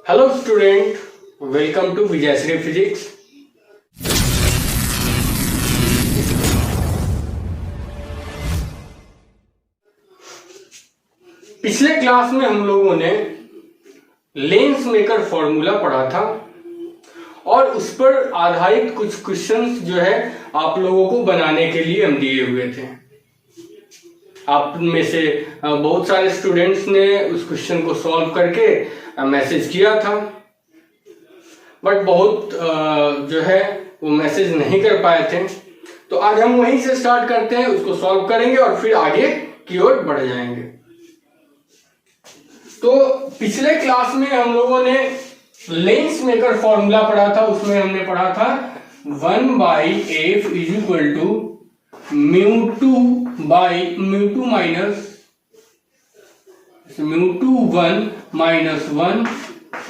Hello student, welcome to Vijayshree physics. पिछले class में हम लोगों ने लेंस मेकर फॉर्मूला पढ़ा था और उस पर आधारित कुछ क्वेश्चंस जो है आप लोगों को बनाने के लिए हम दिए हुए थे। आप में से बहुत सारे स्टूडेंट्स ने उस क्वेश्चन को सॉल्व करके मैसेज किया था, बट बहुत जो है वो मैसेज नहीं कर पाए थे। तो आज हम वहीं से स्टार्ट करते हैं, उसको सॉल्व करेंगे और फिर आगे की ओर बढ़ जाएंगे। तो पिछले क्लास में हम लोगों ने लेंस मेकर फॉर्मूला पढ़ा था। उसमें हमने पढ़ा था 1/f is equal to μ2 minus 1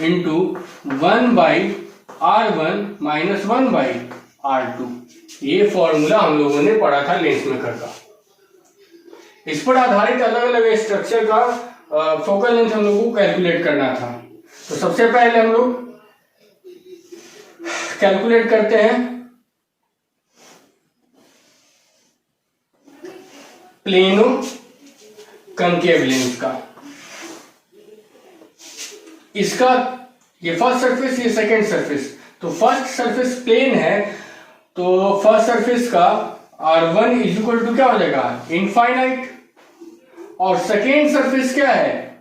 into 1/r1 minus 1/r2। ये फॉर्मूला हम लोगों ने पढ़ा था लेंस मेकर का। इस पर आधारित अलग अलग स्ट्रक्चर का फोकल लेंथ हम लोगों को कैलकुलेट करना था। तो सबसे पहले हम लोग कैलकुलेट करते हैं प्लेनो कनकेव लेंस का। इसका ये फर्स्ट सरफेस, ये सेकंड सरफेस। तो फर्स्ट सरफेस प्लेन है, तो फर्स्ट सरफेस का r1 इज इक्वल टू क्या हो जाएगा, इनफाइनाइट। और सेकेंड सरफेस क्या है,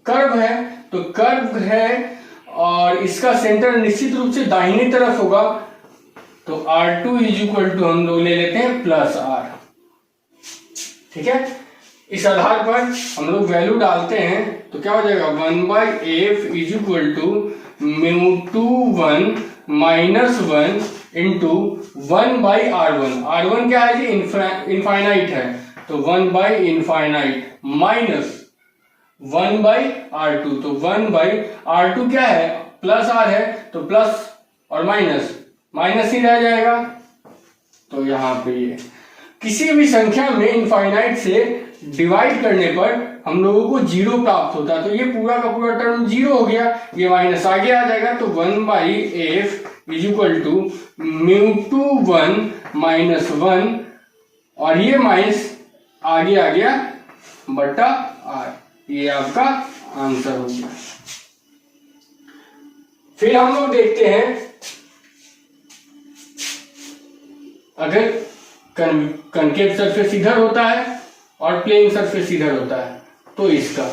कर्व है। तो कर्व है और इसका सेंटर निश्चित रूप से दाहिनी तरफ होगा। तो r2 इज इक्वल टू हम लोग ले लेते हैं प्लस r। ठीक है, इस आधार पर हम लोग वैल्यू डालते हैं तो क्या हो जाएगा, 1/f is equal to μ2 minus 1 into 1/r1। r1 क्या है जी, इनफाइनाइट है। तो 1/इनफाइनाइट माइनस 1/r2। तो 1/r2 क्या है, प्लस r है। तो प्लस और माइनस माइनस ही रह जाएगा। तो यहां पे ये किसी भी संख्या में इनफाइनाइट से डिवाइड करने पर हम लोगों को जीरो प्राप्त होता है। तो ये पूरा का पूरा टर्म जीरो हो गया, ये माइनस आगे आ जाएगा। तो 1/f is equal to μ2 minus 1 और ये माइनस आगे आ गया बटा r। ये आपका आंसर हो गया। फिर हम लोग देखते हैं अगर कनकेव सरफेस इधर होता है और प्लेन सरफेस इधर होता है तो इसका,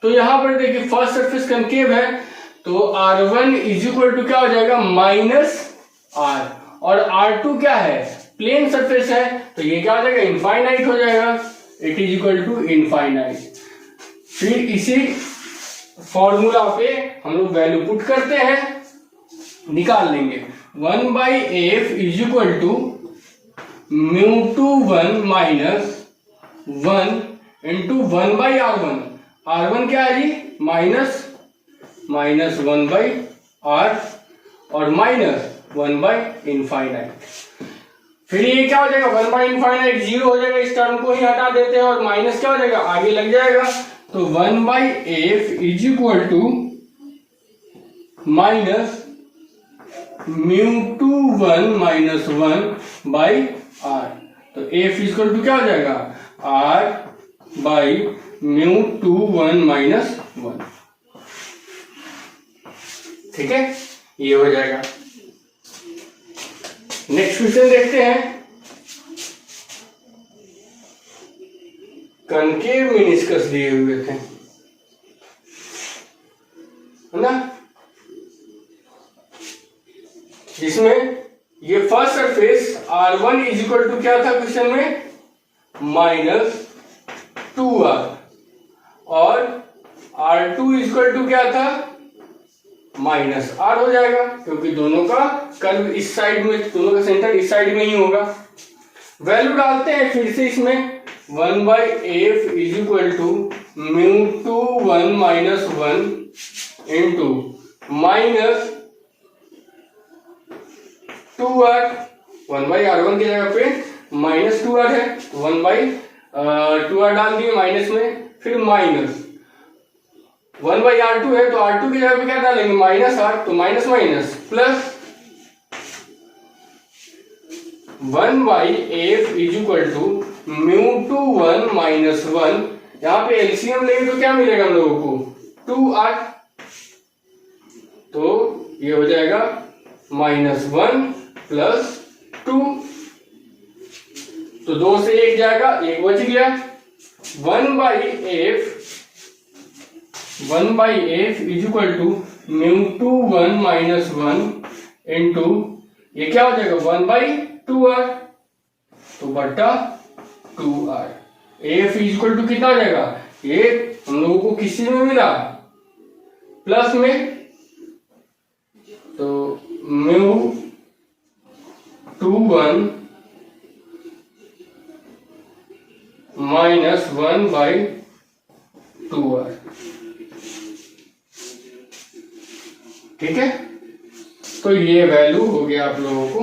तो यहां पर देखिए फर्स्ट सरफेस कनकेव है तो r1 इज इक्वल टू क्या हो जाएगा, माइनस r। और r2 क्या है, प्लेन सरफेस है। तो ये क्या हो जाएगा, इनफाइनाइट हो जाएगा। It is equal to infinite. फिर इसी फॉर्मूला पे हम लोग वैल्यू पुट करते हैं, निकाल लेंगे। 1/f is equal to μ2 minus 1 into 1/r1। r1 क्या है जी, माइनस 1/r और माइनस 1/इनफाइनाइट। फिर ये क्या हो जाएगा, 1/इनफाइनाइट जीरो हो जाएगा, इस टर्म को ही हटा देते हैं और माइनस क्या हो जाएगा, आगे लग जाएगा। तो 1/f is equal to minus μ2 minus 1/r। तो f इक्वल टू क्या हो जाएगा, r/μ2 माइनस 1। ठीक है, ये हो जाएगा। नेक्स्ट क्वेश्चन देखते हैं। कनकेव मेनिस्कस दिए हुए थे, है ना, जिसमें ये first surface r1 is equal to क्या था क्वेश्चन में, -2r और r2 इज इक्वल टू क्या था, -r हो जाएगा, क्योंकि दोनों का कर्व इस साइड में, दोनों का सेंटर इस साइड में ही होगा। वैल्यू डालते हैं फिर से इसमें। 1/f is equal to μ2 minus 1 into minus 2r। 1/r1 की जगह पे माइनस 2r है, 1/2r डाल दिए माइनस में, फिर माइनस 1/R2 है तो R2 की जगह पे क्या डालेंगे, -R, तो minus minus plus 1/f is equal to μ2 1 - 1। यहाँ पे एलसीएम लेंगे तो क्या मिलेगा हम लोगों को, 2R, तो ये हो जाएगा -1 + 2, तो 2 से 1 जाएगा, 1 बच गया। 1/f is equal to μ2 1 - 1 into ये क्या हो जाएगा 1/2R, तो बटा 2R। F is equal to कितना हो जाएगा, ये हम लोगों को किसी में मिला प्लस में, तो μ2 1 - 1/2R, ठीक है। तो ये वैल्यू हो गया आप लोगों को,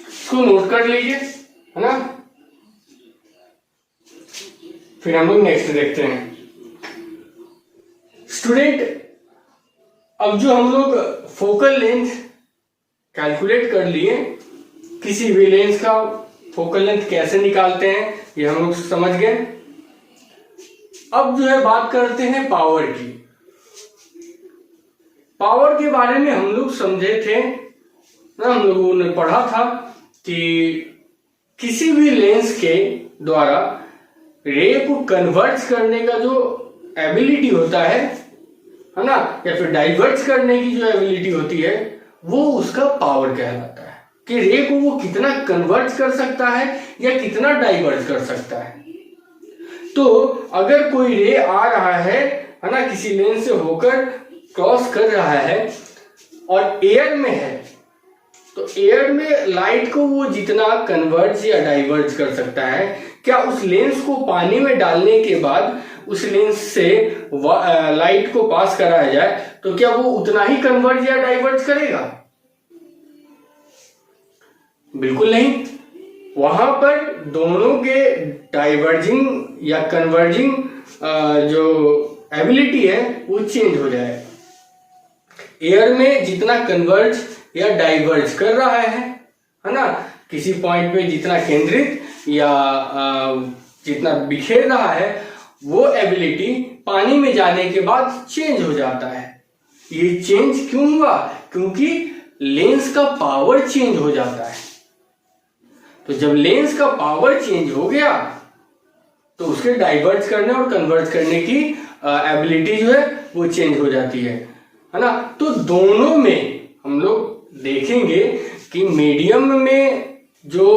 इसको नोट कर लीजिए, है ना। फिर हम लोग नेक्स्ट देखते हैं स्टूडेंट। अब जो हम लोग फोकल लेंथ कैलकुलेट कर लिए, किसी भी लेंस का फोकल लेंथ कैसे निकालते हैं ये हम लोग समझ गए। अब जो है बात करते हैं पावर की। पावर के बारे में हम लोग समझे थे ना, हम लोगों ने पढ़ा था कि किसी भी लेंस के द्वारा रे को कन्वर्ट करने का जो एबिलिटी होता है ना, या फिर डाइवर्ट करने की जो एबिलिटी होती है, वो उसका पावर कहलाता है कि रे को वो कितना कन्वर्ट कर सकता है या कितना डाइवर्ट कर सकता है। तो अगर कोई रे आ रहा है ना, किसी लेंस से होकर क्रॉस कर रहा है और एयर में है, तो एयर में लाइट को वो जितना कन्वर्ट या डाइवर्ट कर सकता है, क्या उस लेंस को पानी में डालने के बाद उस लेंस से लाइट को पास कराया जाए तो क्या वो उतना ही कन्वर्ट या डाइवर्ट करेगा? बिल्कुल नहीं। वहां पर दोनों के डाइवर्जिंग या कन्वर्जिंग जो एबिलिटी है वो चेंज हो जाए। एयर में जितना कन्वर्ज या डाइवर्ज कर रहा है ना, किसी पॉइंट पे जितना केंद्रित या जितना बिखेर रहा है, वो एबिलिटी पानी में जाने के बाद चेंज हो जाता है। ये चेंज क्यों हुआ? क्योंकि लेंस का पावर चेंज हो जाता है। तो जब लेंस का पावर चेंज हो गया तो उसके डाइवर्ट करने और कन्वर्ट करने की एबिलिटी जो है वो चेंज हो जाती है ना। तो दोनों में हम लोग देखेंगे कि मीडियम में जो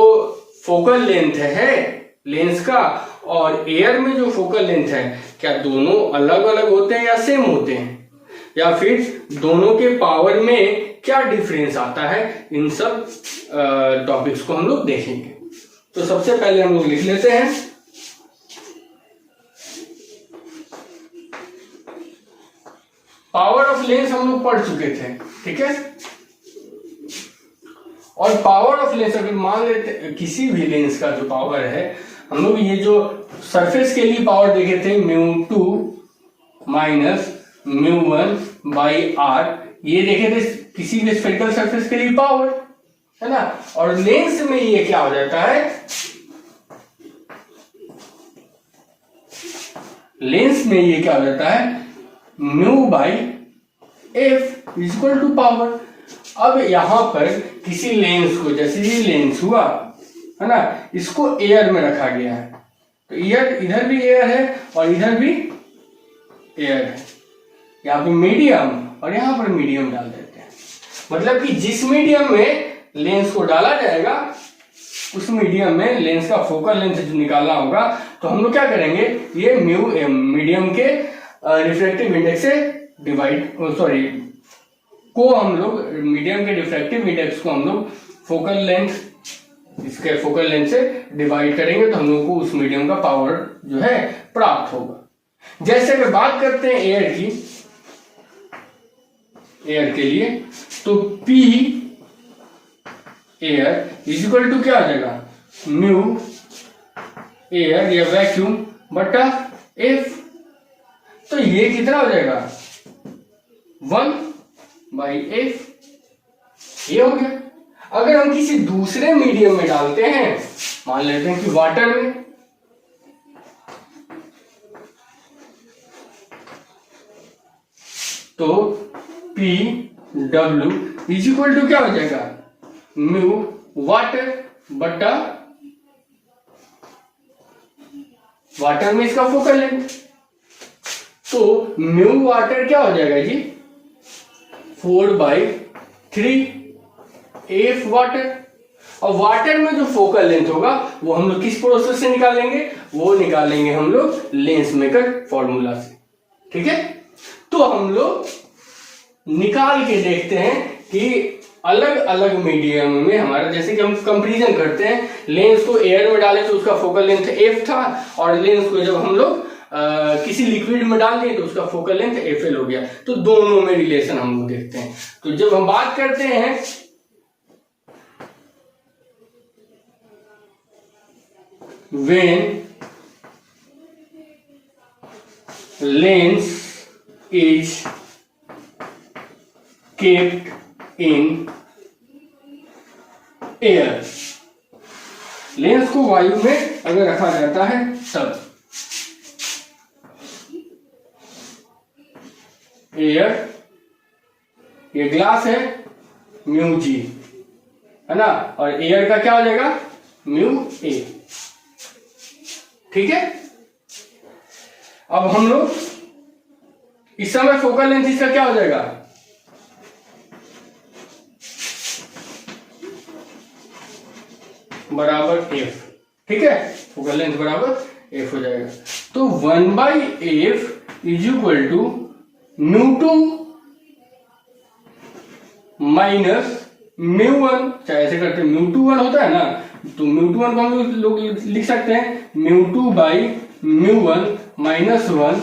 फोकल लेंथ है लेंस का और एयर में जो फोकल लेंथ है, क्या दोनों अलग अलग होते हैं या सेम होते हैं, या फिर दोनों के पावर में क्या डिफरेंस आता है। इन सब टॉपिक्स को हम लोग देखेंगे। तो सबसे पहले हम लोग लिख लेते हैं पावर ऑफ लेंस। हम लोग पढ़ चुके थे, ठीक है। और पावर ऑफ लेंस अगर मान लेते किसी भी लेंस का जो पावर है, हम लोग ये जो सरफेस के लिए पावर देखे थे μ2 - μ1/r, ये देखे थे किसी भी स्फेरिकल सरफेस के लिए पावर, है ना। और लेंस में ये क्या हो जाता है, लेंस में ये क्या हो जाता है μ/f is equal to power. अब यहां पर किसी लेंस को, जैसे ये लेंस हुआ है ना, इसको एयर में रखा गया है, तो एयर इधर भी एयर है और इधर भी एयर है। यहाँ पे मीडियम और यहाँ पर मीडियम डाल देते हैं। मतलब कि जिस मीडियम में लेंस को डाला जाएगा उस मीडियम में लेंस का फोकल लेंथ जो निकालना होगा, तो हम लोग क्या करेंगे, ये मीडियम के रिफ्रैक्टिव इंडेक्स से हम लोग मीडियम के रिफ्रैक्टिव इंडेक्स को हम लोग फोकल लेंथ, इसके फोकल लेंथ से डिवाइड करेंगे, तो हम लोग को उस मीडियम का पावर जो है प्राप्त होगा। जैसे अगर बात करते हैं एयर की, एयर के लिए, तो P air is equal to क्या आ जाएगा, म्यू एयर या वैक्यूम बटा F। तो ये कितना हो जाएगा 1/f, ये हो गया। अगर हम किसी दूसरे मीडियम में डालते हैं, मान लेते हैं कि वाटर में, तो PW इज इक्वल टू क्या हो जाएगा म्यू वाटर बटा वाटर में इसका फोकल लेंथ। तो म्यू वाटर क्या हो जाएगा जी 4/3 एफ वाटर। और वाटर में जो फोकल लेंथ होगा वो हम लोग किस प्रोसेस से निकालेंगे, वो निकालेंगे हम लोग लेंस मेकर फॉर्मूला से। ठीक है, तो हम लोग निकाल के देखते हैं कि अलग अलग मीडियम में हमारा, जैसे कि हम कंपैरिजन करते हैं, लेंस को एयर में डाले तो उसका फोकल लेंथ एफ था, और लेंस को जब हम लोग किसी लिक्विड में डाल दिए तो उसका फोकल लेंथ एफ हो गया। तो दोनों में रिलेशन हम लोग देखते हैं। तो जब हम बात करते हैं when lens is kept in air, lens को वायु में अगर रखा जाता है तब एयर, ये ग्लास है म्यू जी है ना, और एयर का क्या हो जाएगा म्यू ए। ठीक है, अब हम लोग इस समय फोकल लेंथ इसका क्या हो जाएगा बराबर एफ। ठीक है, फोकल लेंथ बराबर एफ हो जाएगा। तो 1/f is equal to mu minus mu, चाहे ऐसे करते हैं म्यू21 होता है ना, तो म्यू21 को हम लोग लिख सकते हैं म्यू2/म्यू1 minus 1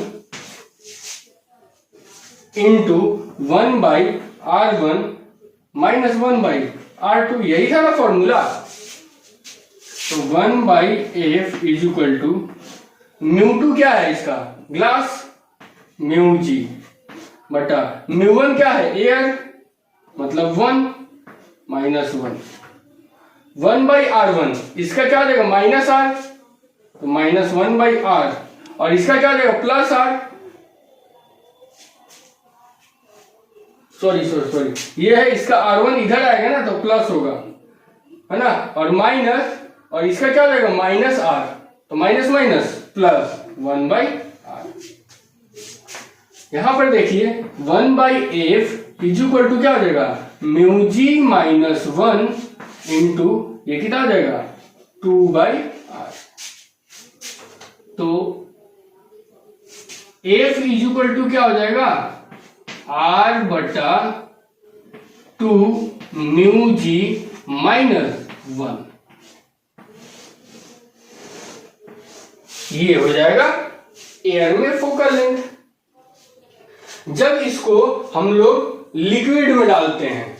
into 1/r1 minus 1/r2, यही था ना फॉर्मूला। तो 1/f इज इक्वल टू म्यू2 क्या है इसका ग्लास म्यू जी बटा म्यू1 क्या है एयर मतलब 1 माइनस 1/r1, इसका क्या हो जाएगा माइनस आर, तो माइनस 1/r, और इसका क्या हो जाएगा प्लस आर, सॉरी ये है इसका r1 इधर आएगा ना तो प्लस होगा है ना, और माइनस, और इसका क्या हो जाएगा माइनस आर, तो माइनस माइनस प्लस 1/r। यहां पर देखिए 1/f इज इक्वल टू क्या हो जाएगा म्यू जी माइनस 1 इंटू ये कितना हो जाएगा 2/r। तो f इज इक्वल टू क्या हो जाएगा r बटा 2 म्यू जी माइनस 1, ये हो जाएगा एयर में फोकल लेंथ। जब इसको हम लोग लिक्विड में डालते हैं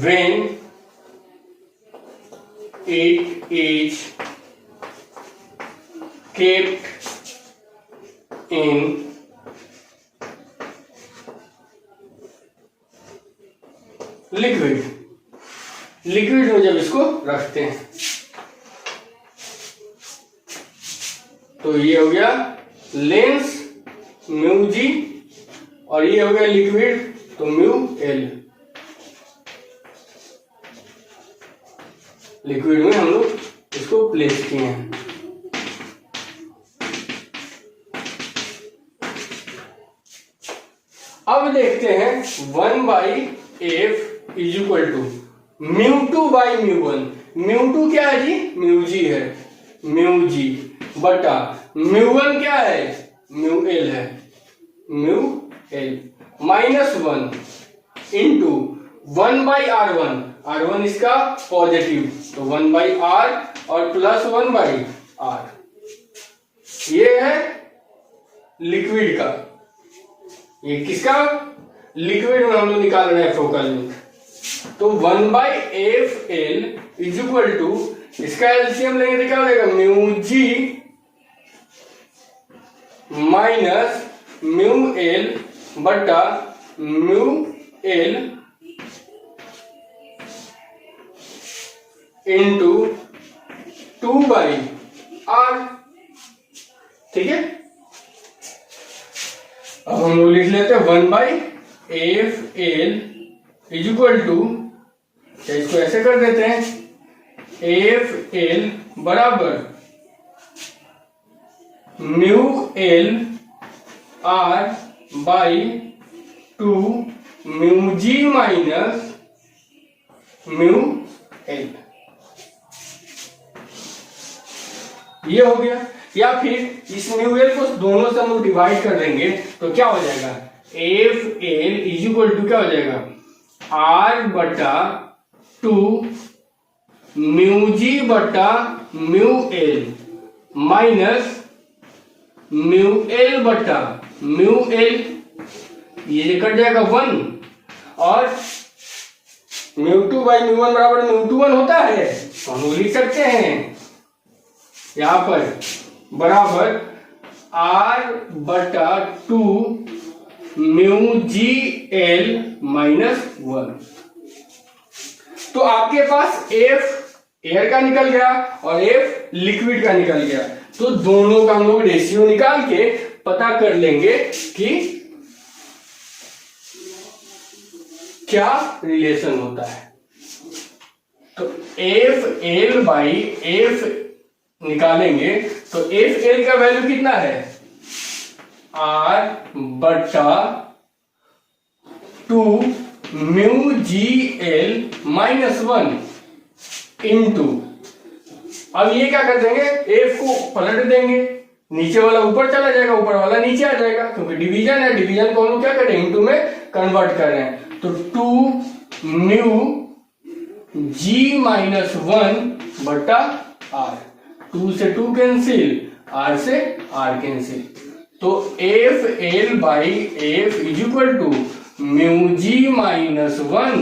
when it is kept in liquid में जब इसको रखते हैं तो ये हो गया लेंस म्यू जी, और ये हो गया लिक्विड तो म्यू एल। लिक्विड में हम लोग इसको प्लेस किए हैं। अब देखते हैं 1/f इज इक्वल टू म्यू2/म्यू1। म्यू2 क्या है जी म्यू जी है, म्यू जी बटा म्यू1 क्या है म्यू एल है, mu L minus 1 into 1/r1, r1 इसका पॉजिटिव तो 1/r और प्लस 1/r, ये है लिक्विड का, ये किसका लिक्विड में हम लोग निकाल रहे हैं फोकल लेंथ। तो 1/f l is equal to, इसका एलसीएम लेंगे तो क्या हो जाएगा, mu G minus mu L बटा म्यू एल इंटू 2/r। ठीक है, अब हम लोग लिख लेते हैं 1/f(l) इज इक्वल टू, इसको ऐसे कर देते हैं, f(l) बराबर mu L r by 2 mu G minus mu L. ये हो गया। या फिर इस म्यू एल को दोनों से हम लोग डिवाइड कर देंगे तो क्या हो जाएगा, F L is equal to क्या हो जाएगा, आर बटा 2 म्यू जी बटा mu L minus mu L बटा म्यू एल, ये कट जाएगा 1 और म्यू 2/μ1 बराबर म्यू 2 होता है, तो हम लोग लिख सकते हैं यहां पर बराबर r बटा 2 म्यू जी एल माइनस 1। तो आपके पास f एयर का निकल गया और f लिक्विड का निकल गया, तो दोनों का हम लोग रेशियो निकाल के पता कर लेंगे कि क्या रिलेशन होता है। तो एफ एल बाई एफ निकालेंगे तो एफ एल का वैल्यू कितना है, आर बटा 2 mu G L minus 1 into, अब ये क्या कर देंगे, एफ को पलट देंगे, नीचे वाला ऊपर चला जाएगा, ऊपर वाला नीचे आ जाएगा, क्योंकि डिवीजन है, डिवीजन को हम क्या करें, इनटू में कन्वर्ट कर रहे हैं। तो 2 म्यू जी माइनस 1 बटा आर, 2 से 2 कैंसिल, आर से आर कैंसिल, तो F L by F is equal to mu G minus 1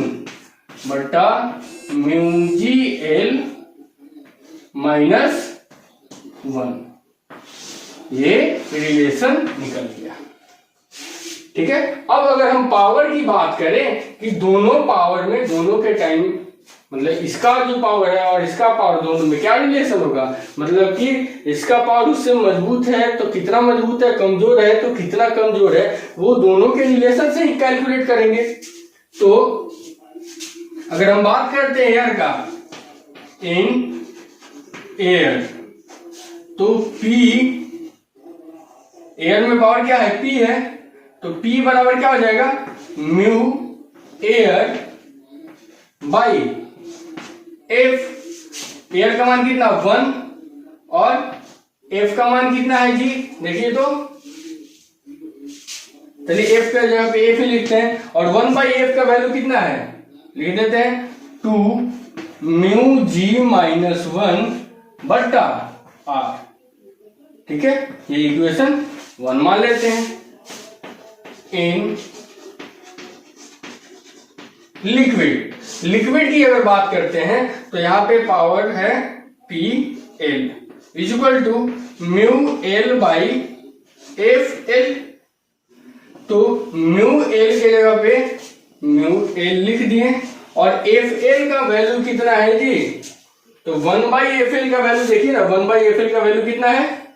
बटा म्यू जी एल माइनस 1, ये रिलेशन निकल गया। ठीक है, अब अगर हम पावर की बात करें कि दोनों पावर में, दोनों के टाइम, मतलब इसका जो पावर है और इसका पावर, दोनों में क्या रिलेशन होगा, मतलब कि इसका पावर उससे मजबूत है तो कितना मजबूत है, कमजोर है तो कितना कमजोर है, वो दोनों के रिलेशन से ही कैलकुलेट करेंगे। तो अगर हम बात करते हैं एयर का, इन एयर, तो P, एयर में पावर क्या है, P है, तो P बराबर क्या हो जाएगा, mu air by F, air का मान कितना 1 और एफ का मान कितना है जी, देखिए तो चलिए एफ का जगह पे एफ ही लिखते हैं, और 1/f का वैल्यू कितना है, लिख देते हैं 2 म्यू जी माइनस 1 बटा आर। ठीक है, ये इक्वेशन 1 मान लेते हैं। इन लिक्विड, लिक्विड की अगर बात करते हैं तो यहां पे पावर है P L is equal to mu L by F L, तो म्यू एल के जगह पे म्यू एल लिख दिए, और एफ एल का वैल्यू कितना है जी, तो 1/f(l) का वैल्यू देखिए ना, 1/f(l) का वैल्यू कितना है,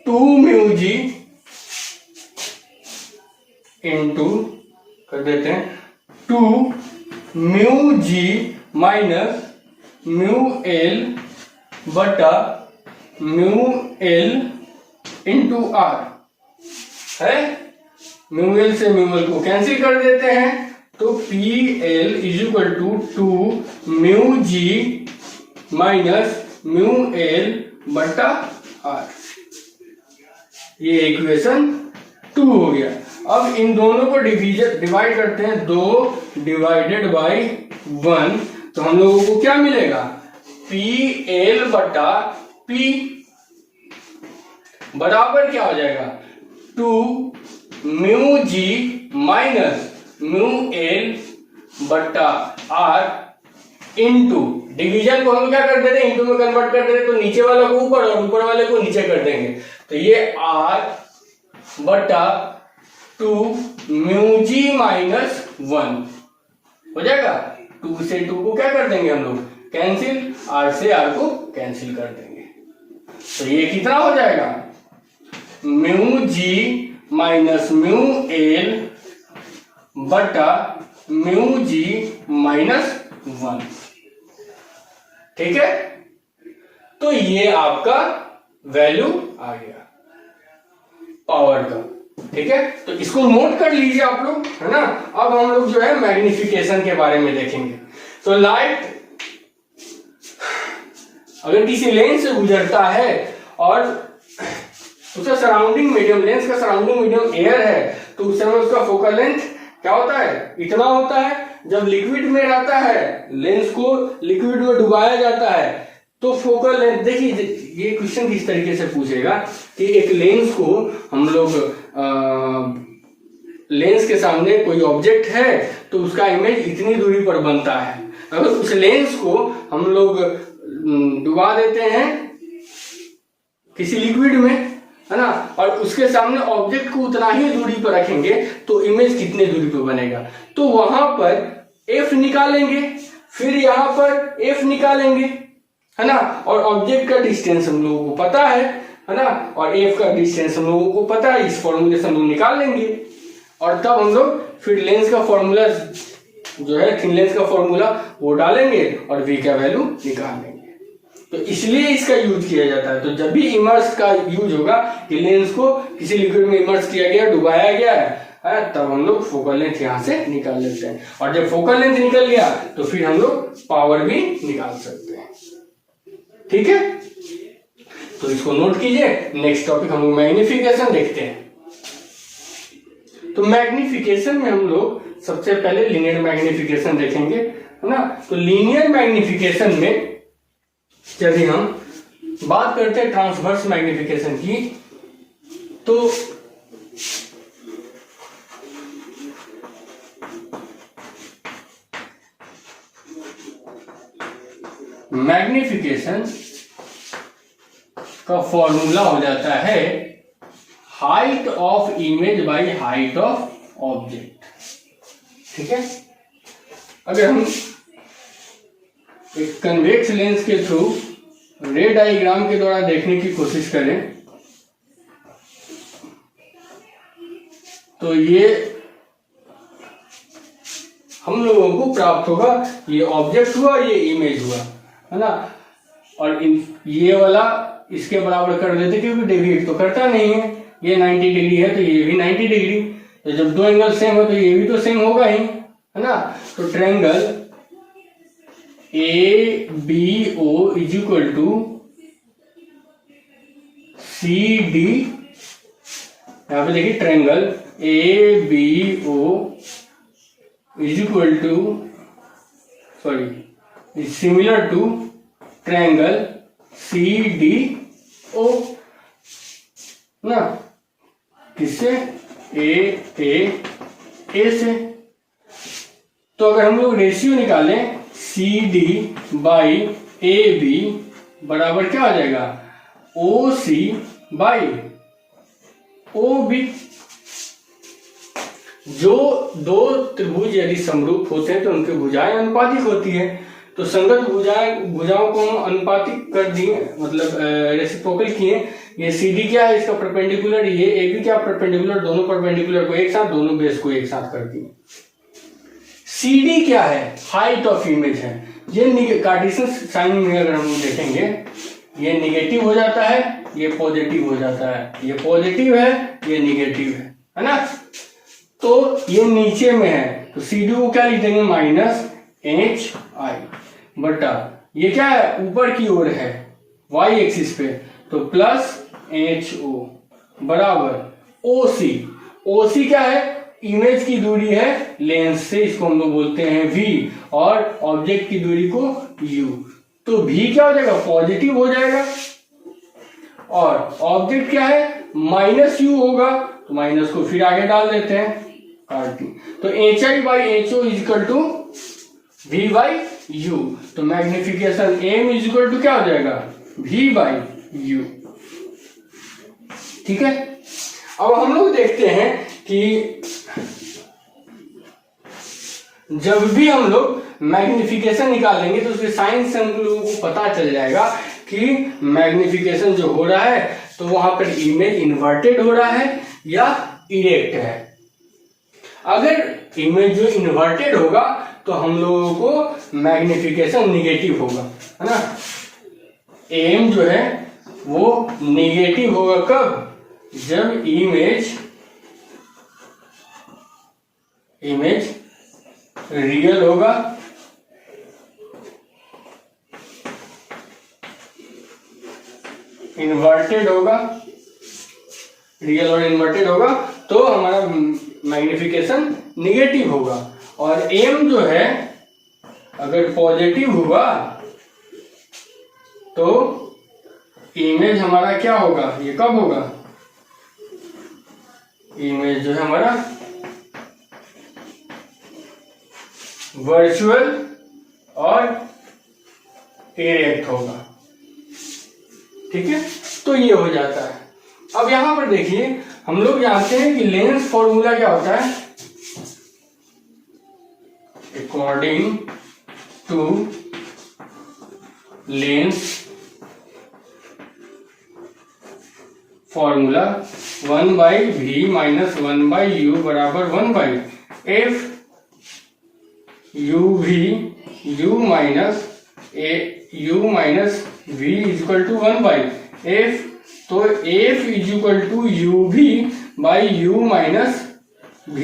2 म्यू जी इंटू कर देते हैं 2 mu G minus mu L बटा म्यू एल इंटू आर है, म्यू एल से म्यू एल को कैंसिल कर देते हैं, तो P L is equal to 2 mu G minus mu L बटा आर, ये इक्वेशन 2 हो गया। अब इन दोनों को डिवाइड करते हैं, 2 डिवाइडेड बाई 1, तो हम लोगों को क्या मिलेगा, पी एल बटा पी बराबर क्या हो जाएगा, 2 mu G minus mu L बटा आर इनटू, डिवीजन को हम क्या कर देते हैं, इनटू में कन्वर्ट कर देते हैं, तो नीचे वाले को ऊपर और ऊपर वाले को नीचे कर देंगे। तो ये r बटा 2 म्यू जी माइनस 1 हो जाएगा। 2 से 2 को क्या कर देंगे हम लोग, कैंसिल, r से r को कैंसिल कर देंगे। तो ये कितना हो जाएगा, mu G minus mu L बटा म्यू जी माइनस 1। ठीक है, तो ये आपका वैल्यू आ गया पावर का। ठीक है, तो इसको नोट कर लीजिए आप लोग, है ना। अब हम लोग जो है मैग्निफिकेशन के बारे में देखेंगे। तो लाइट अगर किसी लेंस से गुजरता है और उसका सराउंडिंग मीडियम, लेंस का सराउंडिंग मीडियम एयर है, तो उस समय उसका फोकल लेंथ क्या होता है, इतना होता है। जब लिक्विड में रहता है, लेंस को लिक्विड में डुबाया जाता है, तो फोकल लेंथ, देखिए ये क्वेश्चन किस तरीके से पूछेगा कि एक लेंस को हम लोग लेंस के सामने कोई ऑब्जेक्ट है तो उसका इमेज इतनी दूरी पर बनता है। अगर उस लेंस को हम लोग डुबा देते हैं किसी लिक्विड में, है ना, और उसके सामने ऑब्जेक्ट को उतना ही दूरी पर रखेंगे तो इमेज कितने दूरी पर बनेगा। तो वहां पर f निकालेंगे, फिर यहां पर f निकालेंगे, है ना, और ऑब्जेक्ट का डिस्टेंस हम लोगों को पता है ना, और f का डिस्टेंस हम लोगों को पता है। इस फॉर्मूले से हम लोग निकाल लेंगे और तब हम लोग फिर लेंस का फॉर्मूला जो है, थिन लेंस का फॉर्मूला वो डालेंगे और v का वैल्यू निकाल लेंगे। तो इसलिए इसका यूज किया जाता है। तो जब भी इमर्स का यूज होगा कि लेंस को किसी लिक्विड में इमर्स किया गया, डुबाया गया है, तब हम लोग फोकल लेंथ यहां से निकाल लेते हैं। और जब फोकल लेंथ निकल गया तो फिर हम लोग पावर भी निकाल सकते हैं। ठीक है, तो इसको नोट कीजिए। नेक्स्ट टॉपिक हम लोग मैग्निफिकेशन देखते हैं। तो मैग्निफिकेशन में हम लोग सबसे पहले लीनियर मैग्निफिकेशन देखेंगे, है ना। तो लीनियर मैग्निफिकेशन में यदि हम बात करते हैं ट्रांसवर्स मैग्निफिकेशन की, तो मैग्निफिकेशन का फॉर्मूला हो जाता है height of image by height of object. ठीक है, अगर हम एक कन्वेक्स लेंस के थ्रू रे डायग्राम के द्वारा देखने की कोशिश करें तो ये हम लोगों को प्राप्त होगा, ये ऑब्जेक्ट हुआ, ये इमेज हुआ, है ना। और ये वाला इसके बराबर कर देते क्योंकि डेविएट तो करता नहीं है। ये 90 डिग्री है तो ये भी 90 डिग्री, तो जब दो एंगल सेम हो तो ये भी तो सेम होगा ही, है ना। तो triangle ABO is equal to CD, यहां पे देखिए triangle ABO is equal to is similar to triangle CDO ना, किससे, A से। तो अगर हम लोग रेशियो निकालें CD बाई AB बराबर क्या हो जाएगा, OC बाई OB। जो दो त्रिभुज यदि समरूप होते हैं तो उनकी भुजाएं अनुपातिक होती है। तो संगत भुजाओं को हम अनुपातिक कर दिए, मतलब रेसिप्रोकल किए। ये CD क्या है, इसका परपेंडिकुलर, ये AB क्या परपेंडिकुलर, दोनों परपेंडिकुलर को एक साथ, दोनों बेस को एक साथ कर दिए। CD क्या है, हाइट ऑफ इमेज है। ये कार्टेशियन साइन में अगर हम देखेंगे, ये निगेटिव हो जाता है, ये पॉजिटिव हो जाता है, ये पॉजिटिव है, ये निगेटिव है ना। तो ये नीचे में है तो CD को क्या लिख देंगे, माइनस HI बटा, ये क्या है, ऊपर की ओर है y एक्सिस पे, तो प्लस HO बराबर OC। OC क्या है, इमेज की दूरी है लेंस से, इसको हम लोग बोलते हैं V, और ऑब्जेक्ट की दूरी को U। तो V क्या हो जाएगा, पॉजिटिव हो जाएगा, और ऑब्जेक्ट क्या है, माइनस U होगा, तो माइनस को फिर आगे डाल देते हैं, काट दी। तो HI by HO is equal to V by u, तो magnification m is equal to क्या हो जाएगा, वी बाई यू। ठीक है, अब हम लोग देखते हैं कि जब भी हम लोग मैग्निफिकेशन निकालेंगे तो उसके साइन से हम लोगों को पता चल जाएगा कि मैग्निफिकेशन जो हो रहा है तो वहां पर इमेज इन्वर्टेड हो रहा है या इरेक्ट है। अगर इमेज जो इन्वर्टेड होगा तो हम लोगों को मैग्निफिकेशन निगेटिव होगा, है ना। एम जो है वो निगेटिव होगा कब, जब इमेज रियल होगा इन्वर्टेड होगा, रियल और इन्वर्टेड होगा तो हमारा मैग्निफिकेशन निगेटिव होगा। और एम जो है अगर पॉजिटिव हुआ तो इमेज हमारा क्या होगा, ये कब होगा, इमेज जो है हमारा वर्चुअल और इरेक्ट होगा। ठीक है, तो ये हो जाता है। अब यहां पर देखिए हम लोग जानते हैं कि लेंस फॉर्मूला क्या होता है, according to lens formula 1/v minus 1/u बराबर 1/f u minus v is equal to 1/f। तो f is equal to uv by u minus v।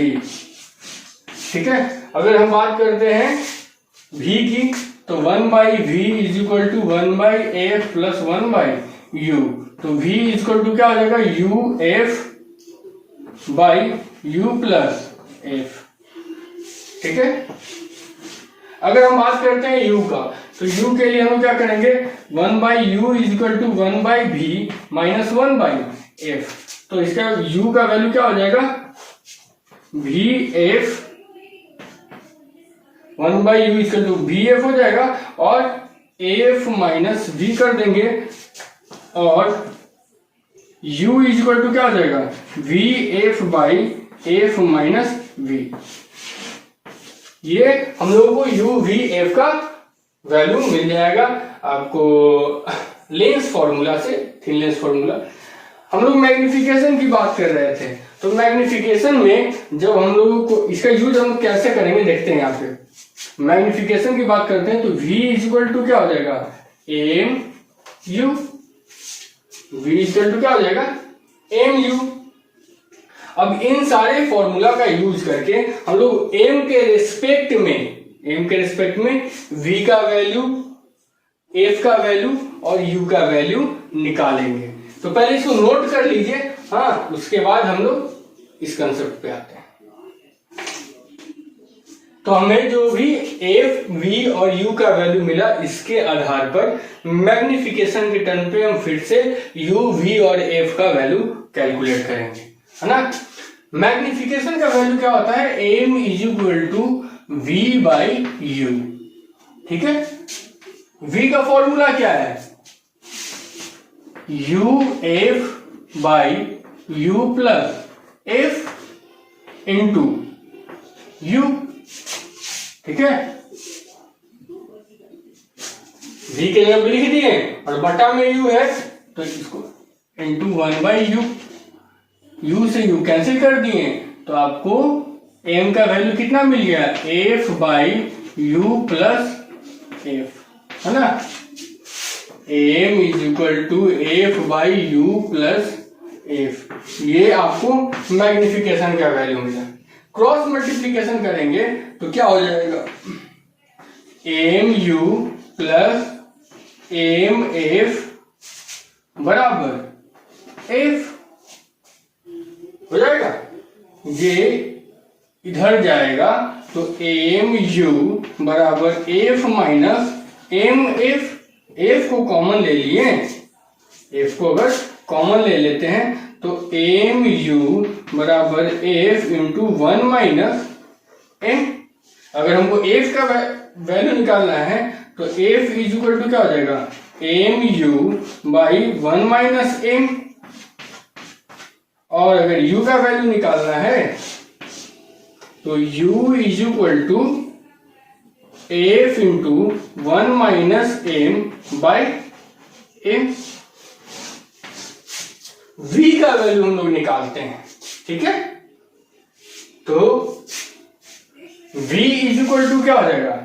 ठीक है, अगर हम बात करते हैं v की तो 1/v is equal to 1/f plus 1/u। तो v इज इक्वल टू क्या हो जाएगा, uf by u plus f। ठीक है, अगर हम बात करते हैं u का तो u के लिए हम क्या करेंगे, 1/u is equal to 1/v minus 1/f। तो इसका u का वैल्यू क्या हो जाएगा, vf 1/u is equal to vf हो जाएगा और af माइनस v कर देंगे और u इज इक्वल टू क्या हो जाएगा, vf by f minus v। ये हम लोगों को u v f का वैल्यू मिल जाएगा आपको लेंस फॉर्मूला से, थिन लेंस फॉर्मूला। हम लोग मैग्निफिकेशन की बात कर रहे थे, तो मैग्निफिकेशन में जब हम लोगों को इसका यूज हम कैसे करेंगे देखते हैं। यहाँ पे मैग्निफिकेशन की बात करते हैं तो v इज इक्वल टू क्या हो जाएगा, M U, v is equal to क्या हो जाएगा, एम यू। अब इन सारे फॉर्मूला का यूज करके हम लोग m के रिस्पेक्ट में v का वैल्यू, f का वैल्यू और u का वैल्यू निकालेंगे। तो पहले इसको नोट कर लीजिए, हाँ, उसके बाद हम लोग इस कंसेप्ट पे आते हैं। तो हमें जो भी f, v और u का वैल्यू मिला इसके आधार पर मैग्निफिकेशन के टर्म पे हम फिर से u, v और f का वैल्यू कैलकुलेट करेंगे, है ना। मैग्निफिकेशन का वैल्यू क्या होता है, m is equal to v by u। ठीक है, v का फॉर्मूला क्या है, uf by u plus f into u। ठीक है, v के जगह लिख दिए और बटा में u है तो इसको इंटू 1/u, u से u कैंसिल कर दिए तो आपको m का वैल्यू कितना मिल गया, f by u plus f, है ना। m is equal to f by u plus f। ये आपको मैग्निफिकेशन का वैल्यू मिला। क्रॉस मल्टीप्लीकेशन करेंगे तो क्या हो जाएगा, M U plus M F बराबर एफ हो जाएगा। ये इधर जाएगा तो एम यू बराबर F minus M F. F को कॉमन ले लिए, एफ को अगर कॉमन ले लेते हैं तो एम यू बराबर एफ इंटू 1 माइनस एम। अगर हमको एफ का वैल्यू निकालना है तो एफ इज इक्वल टू क्या हो जाएगा, M U by 1 minus M, और अगर u का वैल्यू निकालना है तो u is equal to F into 1 minus M by M. v का वैल्यू हम लोग निकालते हैं, ठीक है। तो v इज इक्वल टू क्या हो जाएगा,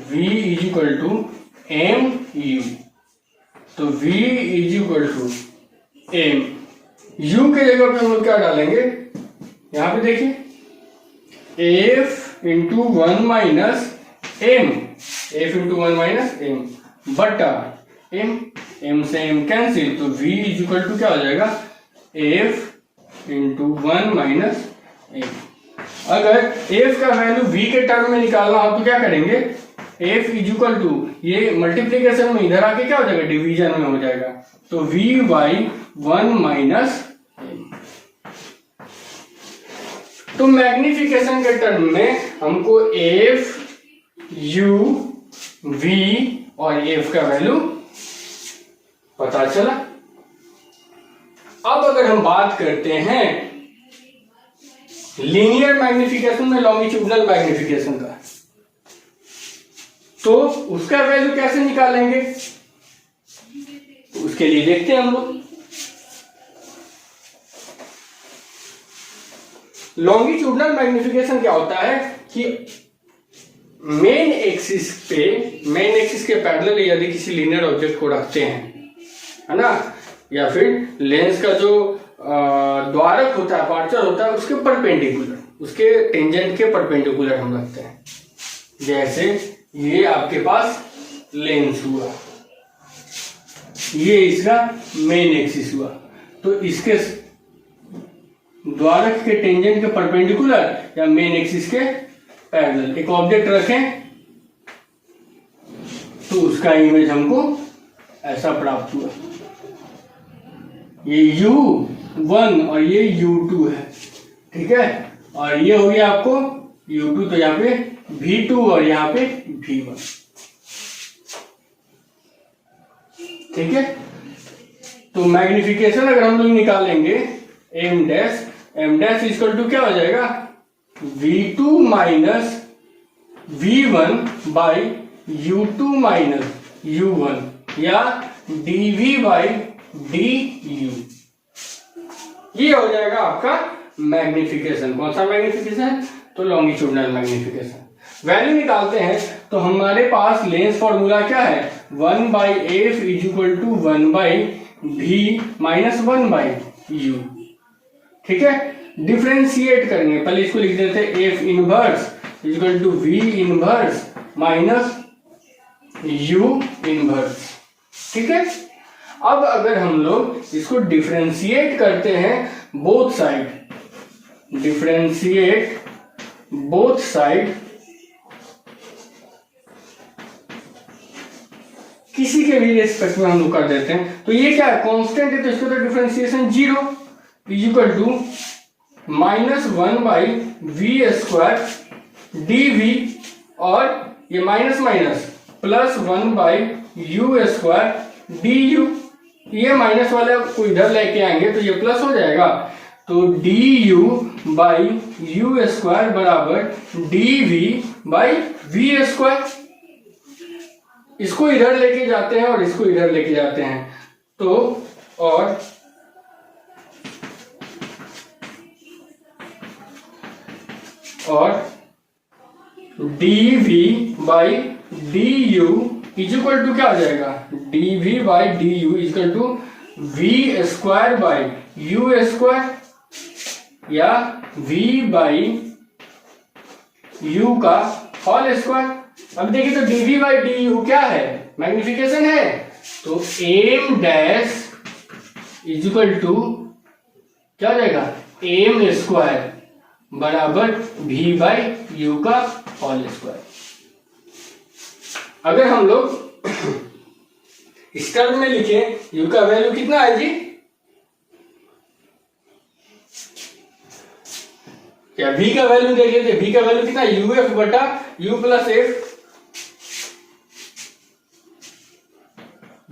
v is equal to M U, तो v is equal to M, u के जगह पे हम लोग क्या डालेंगे, यहां पे देखिए f into 1 minus M, f into 1 minus M बटा m, m से m कैंसिल, तो v इज इक्वल टू क्या हो जाएगा, f इंटू 1 माइनस एम। अगर f का वैल्यू v के टर्म में निकालना हो तो क्या करेंगे, f इज इक्वल टू, ये मल्टीप्लीकेशन में इधर आके क्या हो जाएगा, डिवीजन में हो जाएगा, तो v बाई 1 माइनस एम। तो मैग्निफिकेशन के टर्म में हमको f, u, v और f का वैल्यू पता चला। अब अगर हम बात करते हैं लीनियर मैग्निफिकेशन में लॉन्गिट्यूडनल मैग्निफिकेशन का, तो उसका वैल्यू कैसे निकालेंगे, उसके लिए देखते हैं हम लोग। लॉन्गिट्यूडनल मैग्निफिकेशन क्या होता है कि मेन एक्सिस के पैरेलल यदि किसी लीनियर ऑब्जेक्ट को रखते हैं, है ना, या फिर लेंस का जो द्वारक होता है, अपर्चर होता है, उसके परपेंडिकुलर, उसके टेंजेंट के परपेंडिकुलर हम रखते हैं। जैसे ये आपके पास लेंस हुआ, ये इसका मेन एक्सिस हुआ, तो इसके द्वारक के टेंजेंट के परपेंडिकुलर या मेन एक्सिस के पैरेलल एक ऑब्जेक्ट रखें तो उसका इमेज हमको ऐसा प्राप्त हुआ। ये U1 और ये U2 है, ठीक है, और ये हो गया आपको U2, तो यहाँ पे V2 और यहाँ पे V1, ठीक है। तो मैग्निफिकेशन अगर हम लोग निकालेंगे m डैश इक्वल टू क्या हो जाएगा, V2 minus V1 by U2 minus U1 या dV बाई du, ये हो जाएगा आपका मैग्निफिकेशन। कौन सा मैग्निफिकेशन, तो लॉन्गिट्यूडनल मैग्निफिकेशन। वैल्यू निकालते हैं तो हमारे पास लेंस फॉर्मूला क्या है, 1 by F is equal to 1 by v minus 1 by u, ठीक है। डिफ्रेंशिएट करेंगे, पहले इसको लिख देते हैं F inverse is equal to v inverse minus u inverse, ठीक है। अब अगर हम लोग इसको डिफ्रेंशिएट करते हैं both side, differentiate both side किसी के भी रेस्पेक्ट में हम लोग कर देते हैं, तो ये क्या है, कांस्टेंट है, तो इसको तो differentiation 0 is equal to minus 1 by we square D, और ये minus minus plus 1 by you square D U, ये माइनस वाले को इधर लेके आएंगे तो ये प्लस हो जाएगा, तो d u by you square बराबर d we by we square. इसको इधर लेके जाते हैं और इसको इधर लेके जाते हैं, तो और D we by D U is equal to क्या हो जाएगा, D we by D U is equal to V square by you square या v बाई यू का होल स्क्वायर। अब देखिए तो dv बाई डी यू क्या है, मैग्निफिकेशन है, तो M dash is equal to क्या हो जाएगा, एम स्क्वायर बराबर v बाई यू का होल स्क्वायर। अगर हम लोग इस टर्म में लिखे u का वैल्यू कितना है जी, क्या v का वैल्यू देख लेते, v का वैल्यू कितना, uf बटा u प्लस एफ,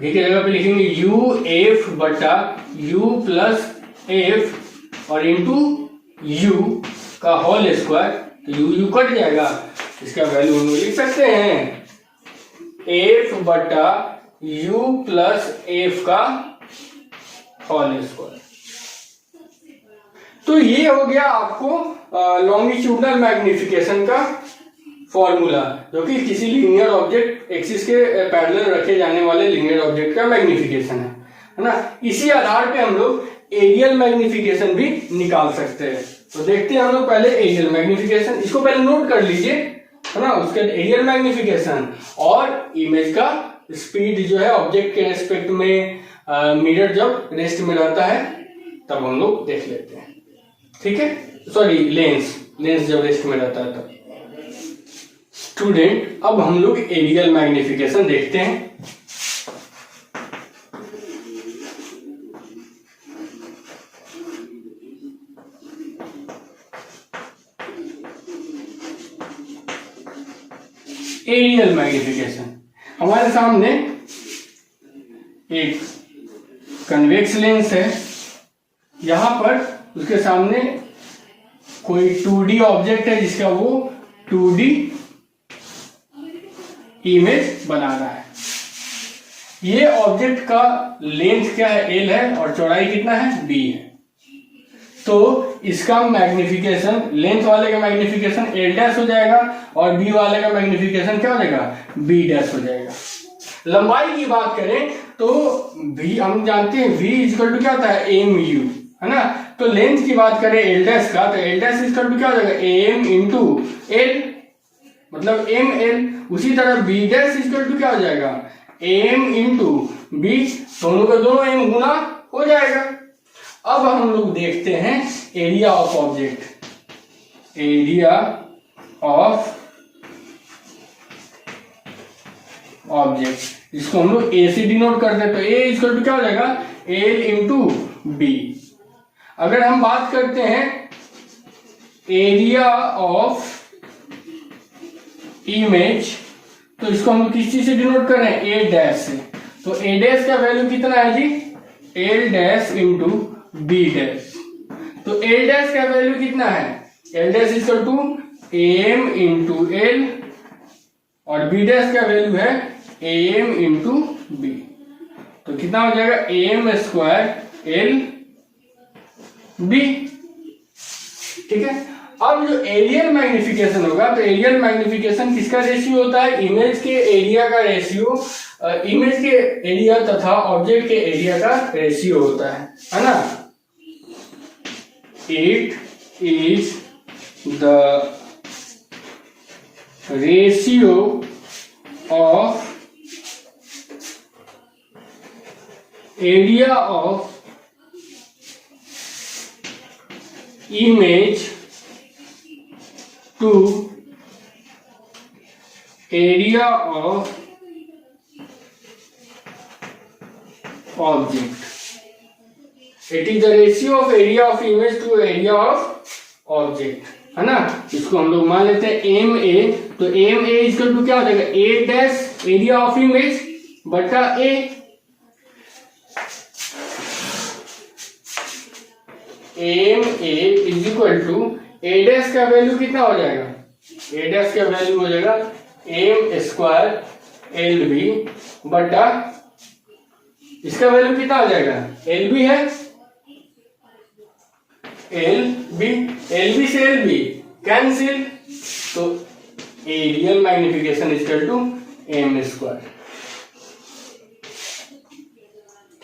v की जगह पे लिखेंगे यू एफ बटा यू प्लस एफ और इंटू यू का होल स्क्वायर, तो यू यू कट जाएगा, इसका वैल्यू हम लोग लिख सकते हैं एफ बटा यू प्लस एफ का होल स्क्वायर। तो ये हो गया आपको लॉन्गिट्यूडनल मैग्निफिकेशन का फॉर्मूला, जो कि किसी लीनियर ऑब्जेक्ट एक्सिस के पैरेलल रखे जाने वाले लीनियर ऑब्जेक्ट का मैग्निफिकेशन है ना। इसी आधार पे हम लोग एरियल मैग्निफिकेशन भी निकाल सकते हैं। तो देखते हैं हम लोग पहले एरियल मैग्निफिकेशन, इसको पहले नोट कर लीजिए, है ना। उसके एरियल मैग्निफिकेशन और इमेज का स्पीड जो है ऑब्जेक्ट के रेस्पेक्ट में मिरर जब रेस्ट में रहता है तब हम लोग देख लेते हैं, ठीक है। सॉरी, लेंस जब रेस्ट में रहता है तब। स्टूडेंट, अब हम लोग एरियल मैग्निफिकेशन देखते हैं। एरियल मैग्निफिकेशन, हमारे सामने एक कन्वेक्स लेंस है, यहां पर उसके सामने कोई 2D ऑब्जेक्ट है जिसका वो 2D इमेज बना रहा है। ये ऑब्जेक्ट का लेंथ क्या है, L है, और चौड़ाई कितना है, B है। तो इसका मैग्निफिकेशन, लेंथ वाले का मैग्निफिकेशन L डैश हो जाएगा और B वाले का मैग्निफिकेशन क्या हो जाएगा, B डैश हो जाएगा। लंबाई की बात करें तो V हम जानते हैं V इक्वल टू क्या होता है, MU, है ना। तो लेंथ की बात करें L डैश का, तो L डैश इक्वल टू क्या हो जाएगा, AM इंटू L, मतलब ML। उसी तरह B डैश इक्वल टू क्या हो जाएगा, AM इंटू B, दोनों का दोनों M गुना हो जाएगा। अब हम लोग देखते हैं area of object, area of object, इसको हम लोग ए से डिनोट करते हैं। तो ए इक्वल टू क्या हो जाएगा, L इंटू बी। अगर हम बात करते हैं एरिया ऑफ इमेज, तो इसको हम लोग किस चीज से डिनोट कर रहे हैं, ए डैश से। तो ए डैश का वैल्यू कितना है जी, L dash into B dash. तो L डैश का वैल्यू कितना है, L dash equal to AM into L और B डैश का वैल्यू है AM इंटू बी। तो कितना हो जाएगा, AM स्क्वायर L B, ठीक है। अब जो एरियल मैग्निफिकेशन होगा, तो एरियल मैग्निफिकेशन किसका रेशियो होता है, इमेज के एरिया का रेशियो, इमेज के एरिया तथा ऑब्जेक्ट के एरिया का रेशियो होता है ना। It is the ratio of area of image to area of object. It is the ratio of area of image to area of object, है ना। इसको हम लोग मान लेते हैं एम ए। तो एम ए इक्वल टू क्या हो जाएगा, a dash area of image बटा a. M a is equal to a dash का वैल्यू कितना हो जाएगा, ए डैश का वैल्यू हो जाएगा एम स्क्वायर एल बी बटा, इसका वैल्यू कितना हो जाएगा, एल बी है, एल बी से एल बी कैंसिल, तो areal magnification equal to M square,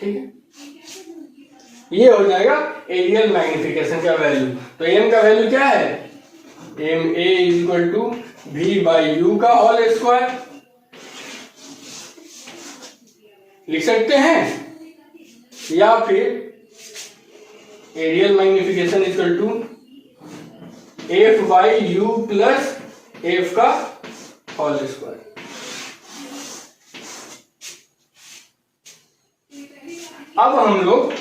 ठीक है। ये हो जाएगा एरियल मैग्निफिकेशन का वैल्यू। तो एम का वैल्यू क्या है, M A equal to V by you का होल स्क्वायर लिख सकते हैं, या फिर areal magnification equal to F by U plus F का होल स्क्वायर। अब हम लोग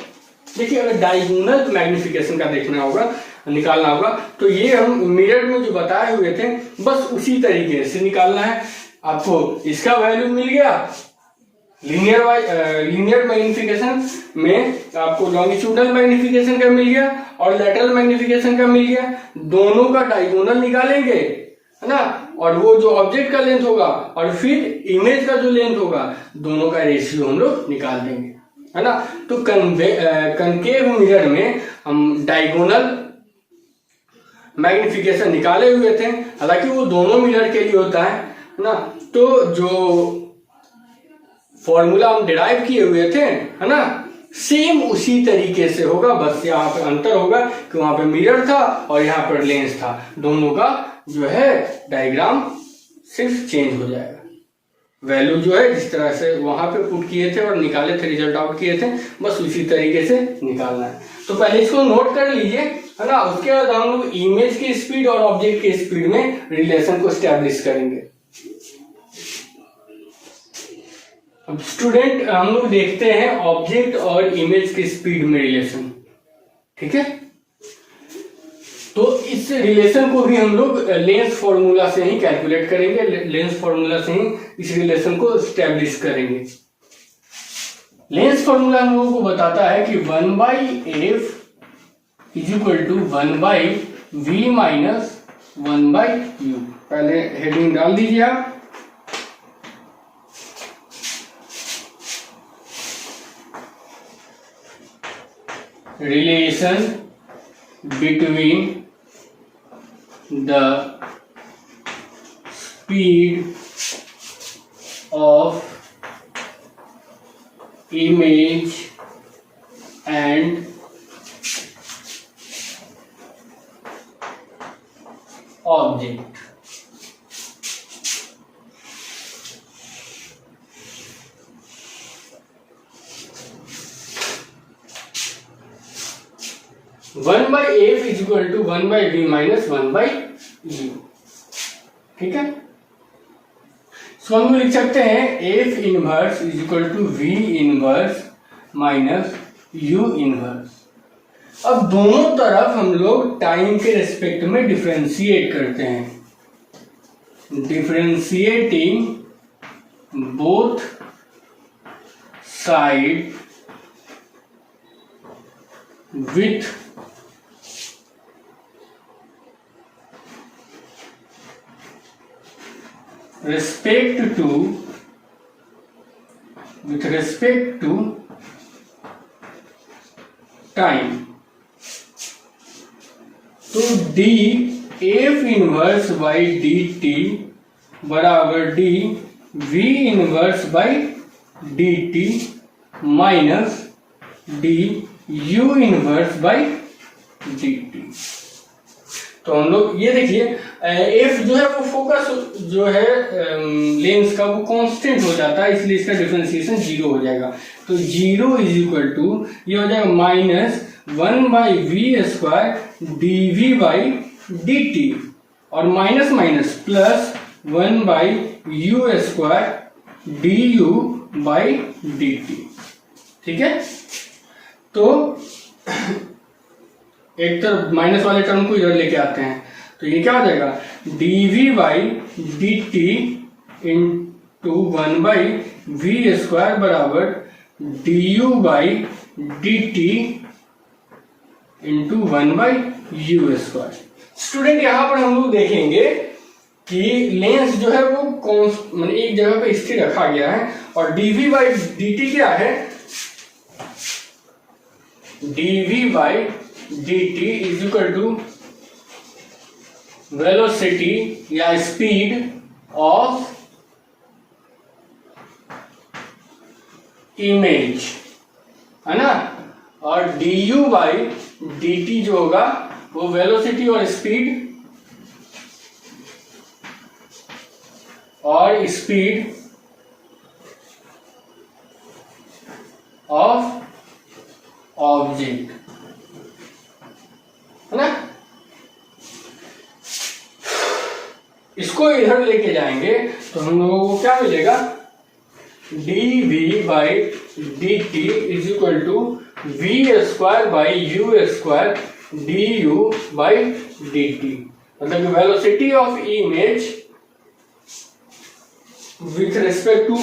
देखिए, अगर डायगोनल मैग्निफिकेशन का देखना होगा, निकालना होगा, तो ये हम मिरर में जो बताए हुए थे बस उसी तरीके से निकालना है। आपको इसका वैल्यू मिल गया, लीनियर मैग्निफिकेशन में आपको लॉन्गिट्यूडनल मैग्निफिकेशन का मिल गया और लैटरल मैग्निफिकेशन का मिल गया, दोनों का डायगोनल निकालेंगे, है ना, और वो जो ऑब्जेक्ट का लेंथ होगा और फिर इमेज का जो लेंथ होगा, दोनों का रेशियो हम लोग निकाल देंगे, है ना। तो कनकेव मिरर में हम डायगोनल मैग्निफिकेशन निकाले हुए थे, हालांकि वो दोनों मिरर के लिए होता है ना। तो जो फॉर्मूला हम डिराइव किए हुए थे, है ना, सेम उसी तरीके से होगा, बस यहाँ पे अंतर होगा कि वहां पे मिरर था और यहाँ पर लेंस था, दोनों का जो है डायग्राम सिर्फ चेंज हो जाएगा। वैल्यू जो है जिस तरह से वहां पे पुट किए थे और निकाले थे, रिजल्ट आउट किए थे, बस उसी तरीके से निकालना है। तो पहले इसको नोट कर लीजिए, है ना। उसके बाद हम लोग इमेज की स्पीड और ऑब्जेक्ट की स्पीड में रिलेशन को स्टैब्लिश करेंगे। अब स्टूडेंट हम लोग देखते हैं ऑब्जेक्ट और इमेज की स्पीड में रिलेशन, ठीक है। तो इस रिलेशन को भी हम लोग लेंस फॉर्मूला से ही कैलकुलेट करेंगे, लेंस फॉर्मूला से ही इस रिलेशन को स्टैब्लिश करेंगे। लेंस फॉर्मूला हम लोगों को बताता है कि 1/f is equal to 1/v minus 1/u। पहले हेडिंग डाल दीजिए आप। Relation between the speed of image and object. One by F is equal to 1/v minus 1/u, ठीक है। सो हम लिख सकते हैं F inverse is equal to V inverse minus U inverse. अब दोनों तरफ हम लोग टाइम के रेस्पेक्ट में डिफरेंशिएट करते हैं, differentiating both side with respect to time। तो d f inverse by D T बराबर d v inverse by D T minus d u inverse by D T. तो हम लोग ये देखिए एफ जो है वो फोकस जो है लेंस का वो कांस्टेंट हो जाता है, इसलिए इसका डिफरेंशिएशन 0 हो जाएगा। तो 0 इज इक्वल टू ये हो जाएगा माइनस 1/v² dv/dt और minus minus plus 1/u² du/dt, ठीक है। तो एक तरफ माइनस वाले टर्म को इधर लेके आते हैं, तो ये क्या हो जाएगा dv/dt इंटू 1/v² बराबर du/dt इंटू 1/u²। स्टूडेंट यहां पर हम लोग देखेंगे कि लेंस जो है वो मतलब एक जगह पे स्थिर रखा गया है और dv/dt क्या है, dv/dt is equal to velocity या स्पीड ऑफ इमेज, है ना, और du/dt जो होगा वो वेलोसिटी और स्पीड ऑफ ऑब्जेक्ट, है ना। इसको इधर लेके जाएंगे तो हम लोगों को क्या मिलेगा, dv/dt is equal to v²/u² du/dt। मतलब velocity of image with respect to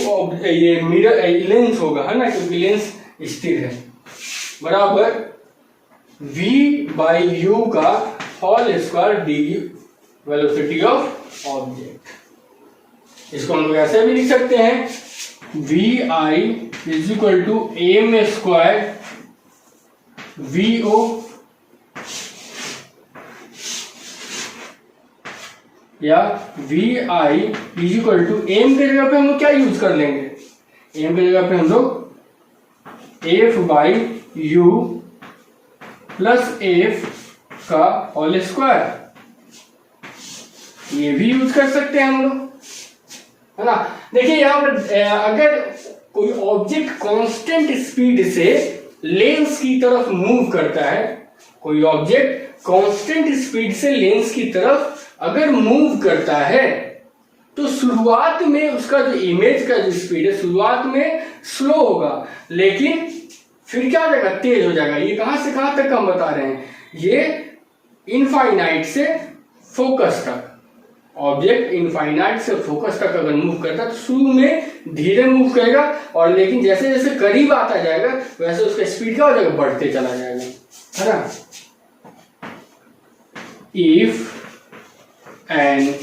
ये मिरर लेंस होगा, है ना, क्योंकि लेंस स्थिर है, बराबर v बाई यू का whole square d velocity of object. इसको हम लोग ऐसे भी लिख सकते हैं v i is equal to M square v o या v i is equal to m के जगह पे हम लोग क्या यूज कर लेंगे, एम के जगह पे हम लोग F by U plus F का होल स्क्वायर, ये भी यूज कर सकते हैं हम लोग, है ना। देखिए यहां पर अगर कोई ऑब्जेक्ट कांस्टेंट स्पीड से लेंस की तरफ मूव करता है, कोई ऑब्जेक्ट कांस्टेंट स्पीड से लेंस की तरफ अगर मूव करता है तो शुरुआत में उसका जो इमेज का जो स्पीड है शुरुआत में स्लो होगा, लेकिन फिर क्या हो जाएगा, तेज हो जाएगा। ये कहां से कहां तक हम बता रहे हैं, ये इनफाइनाइट से फोकस तक, ऑब्जेक्ट इनफाइनाइट से फोकस तक अगर मूव करता है तो शुरू में धीरे मूव करेगा, और लेकिन जैसे जैसे करीब आता जाएगा वैसे उसका स्पीड क्या हो जाएगा, बढ़ते चला जाएगा, है ना। If an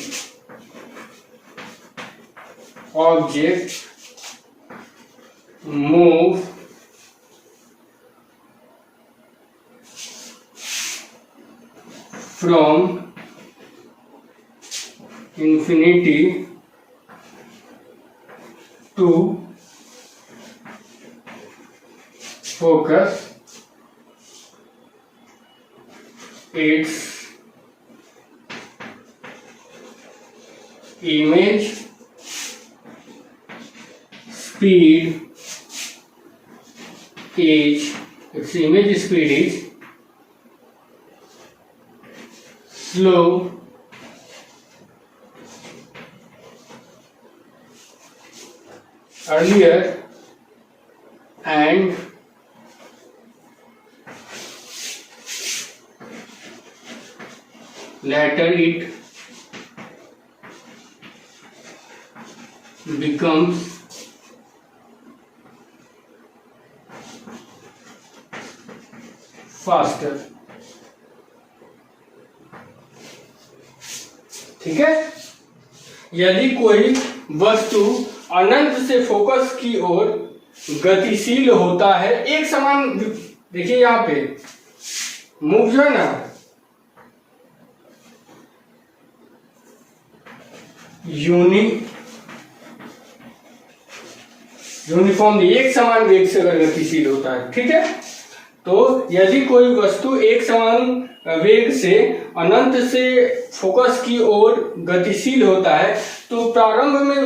object move from infinity to focus, its image speed is slow earlier and later it becomes faster। ठीक है, यदि कोई वस्तु अनंत से फोकस की ओर गतिशील होता है, एक समान, देखिए यहां पे मूव जो है ना यूनिफॉर्मली एक समान वेग से अगर गतिशील होता है, ठीक है, तो यदि कोई वस्तु एक समान वेग से अनंत से फोकस की ओर गतिशील होता है तो प्रारंभ में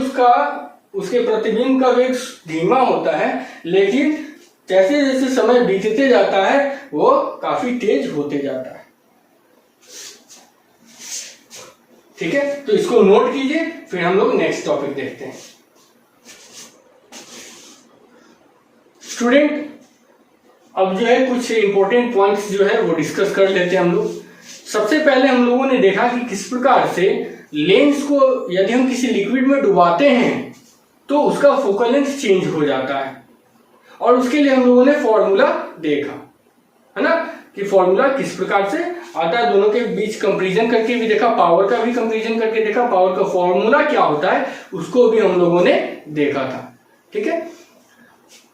उसके प्रतिबिंब का वेग धीमा होता है, लेकिन जैसे जैसे समय बीतते जाता है वो काफी तेज होते जाता है। ठीक है, तो इसको नोट कीजिए, फिर हम लोग नेक्स्ट टॉपिक देखते हैं। स्टूडेंट, अब जो है कुछ इंपॉर्टेंट पॉइंट्स जो है वो डिस्कस कर लेते हैं हम लोग। सबसे पहले हम लोगों ने देखा कि किस प्रकार से लेंस को यदि हम किसी लिक्विड में डुबाते हैं तो उसका फोकल लेंथ चेंज हो जाता है, और उसके लिए हम लोगों ने फॉर्मूला देखा, है ना, कि फॉर्मूला किस प्रकार से आता है। दोनों के बीच कंपैरिजन करके भी देखा, पावर का भी कंपैरिजन करके देखा, पावर का फॉर्मूला क्या होता है उसको भी हम लोगों ने देखा था। ठीक है,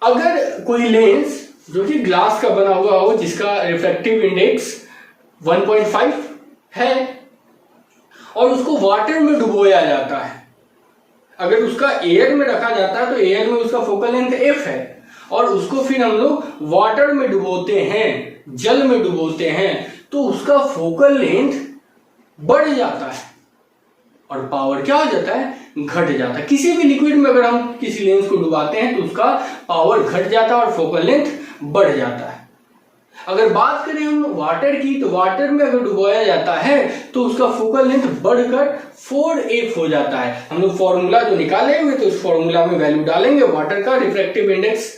अगर कोई लेंस जो कि ग्लास का बना हुआ हो जिसका रिफ्रैक्टिव इंडेक्स 1.5 है और उसको वाटर में डुबोया जाता है, अगर उसका एयर में रखा जाता है तो एयर में उसका फोकल लेंथ f है, और उसको फिर हम लोग वाटर में डुबोते हैं, जल में डुबोते हैं, तो उसका फोकल लेंथ बढ़ जाता है और पावर क्या हो जाता है, घट जाता है। किसी भी लिक्विड में अगर हम किसी लेंस को डुबाते हैं तो उसका पावर घट जाता है और फोकल लेंथ बढ़ जाता है। अगर बात करें हम वाटर की, तो वाटर में अगर डुबोया जाता है तो उसका फोकल लेंथ बढ़कर 4f हो जाता है। हम लोग फॉर्मूला जो निकाले हुए तो उस फॉर्मूला में वैल्यू डालेंगे, वाटर का रिफ्रैक्टिव इंडेक्स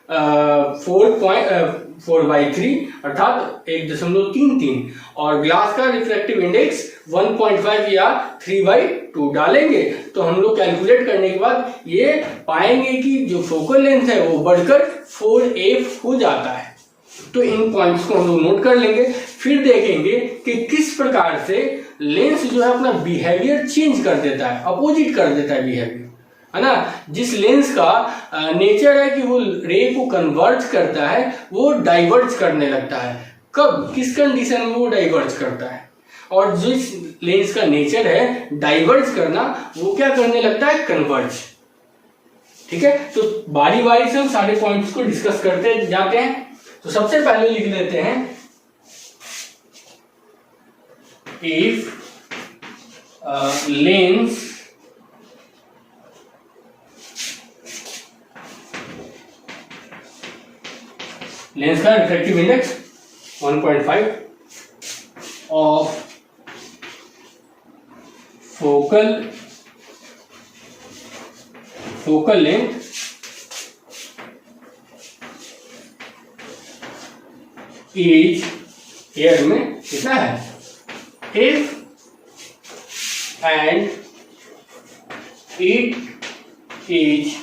4/3 अर्थात 1.33, और ग्लास का रिफ्रैक्टिव इंडेक्स 1.5 या 3/2 डालेंगे तो हम लोग कैलकुलेट करने के बाद ये पाएंगे कि जो फोकल लेंथ है वो बढ़कर 4f हो जाता है। तो इन पॉइंट्स को हम लोग नोट कर लेंगे, फिर देखेंगे कि किस प्रकार से लेंस जो है अपना बिहेवियर चेंज कर देता है, अपोजिट कर देता है बिहेवियर, है ना। जिस लेंस का नेचर है कि वो रे को कन्वर्ज करता है वो डाइवर्ज करने लगता है। कब, किस कंडीशन में वो डाइवर्ज करता है, और जिस लेंस का नेचर है डाइवर्ज करना वो क्या करने लगता है, कन्वर्ज। ठीक है, तो बारी बारी से हम सारे पॉइंट्स को डिस्कस करते जाते हैं। तो सबसे पहले लिख लेते हैं इफ लेंस का refractive index 1.5 of focal length is, air में कितना है, if and it is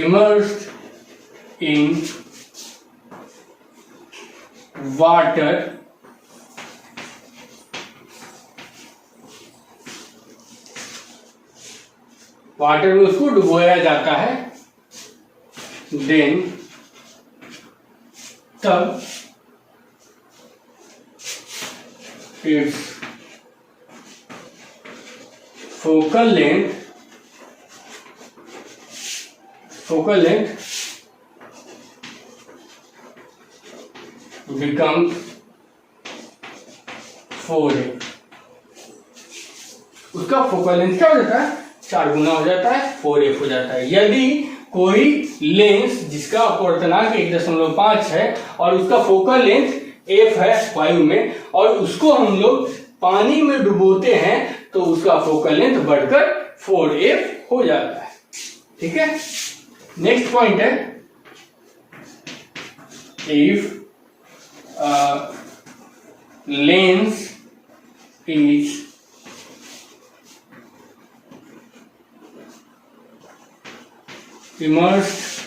immersed in water में उसको डुबोया जाता है, देन तब it's focal length becomes 4a। उसका फोकल लेंथ क्या हो जाता है, 4 गुना हो जाता है, 4f हो जाता है। यदि कोई लेंस जिसका अपवर्तनांक 1.5 है और उसका फोकल लेंथ f है वायु में, और उसको हम लोग पानी में डुबोते हैं तो उसका फोकल लेंथ बढ़कर 4f हो जाता है। ठीक है, नेक्स्ट पॉइंट है if lens is immersed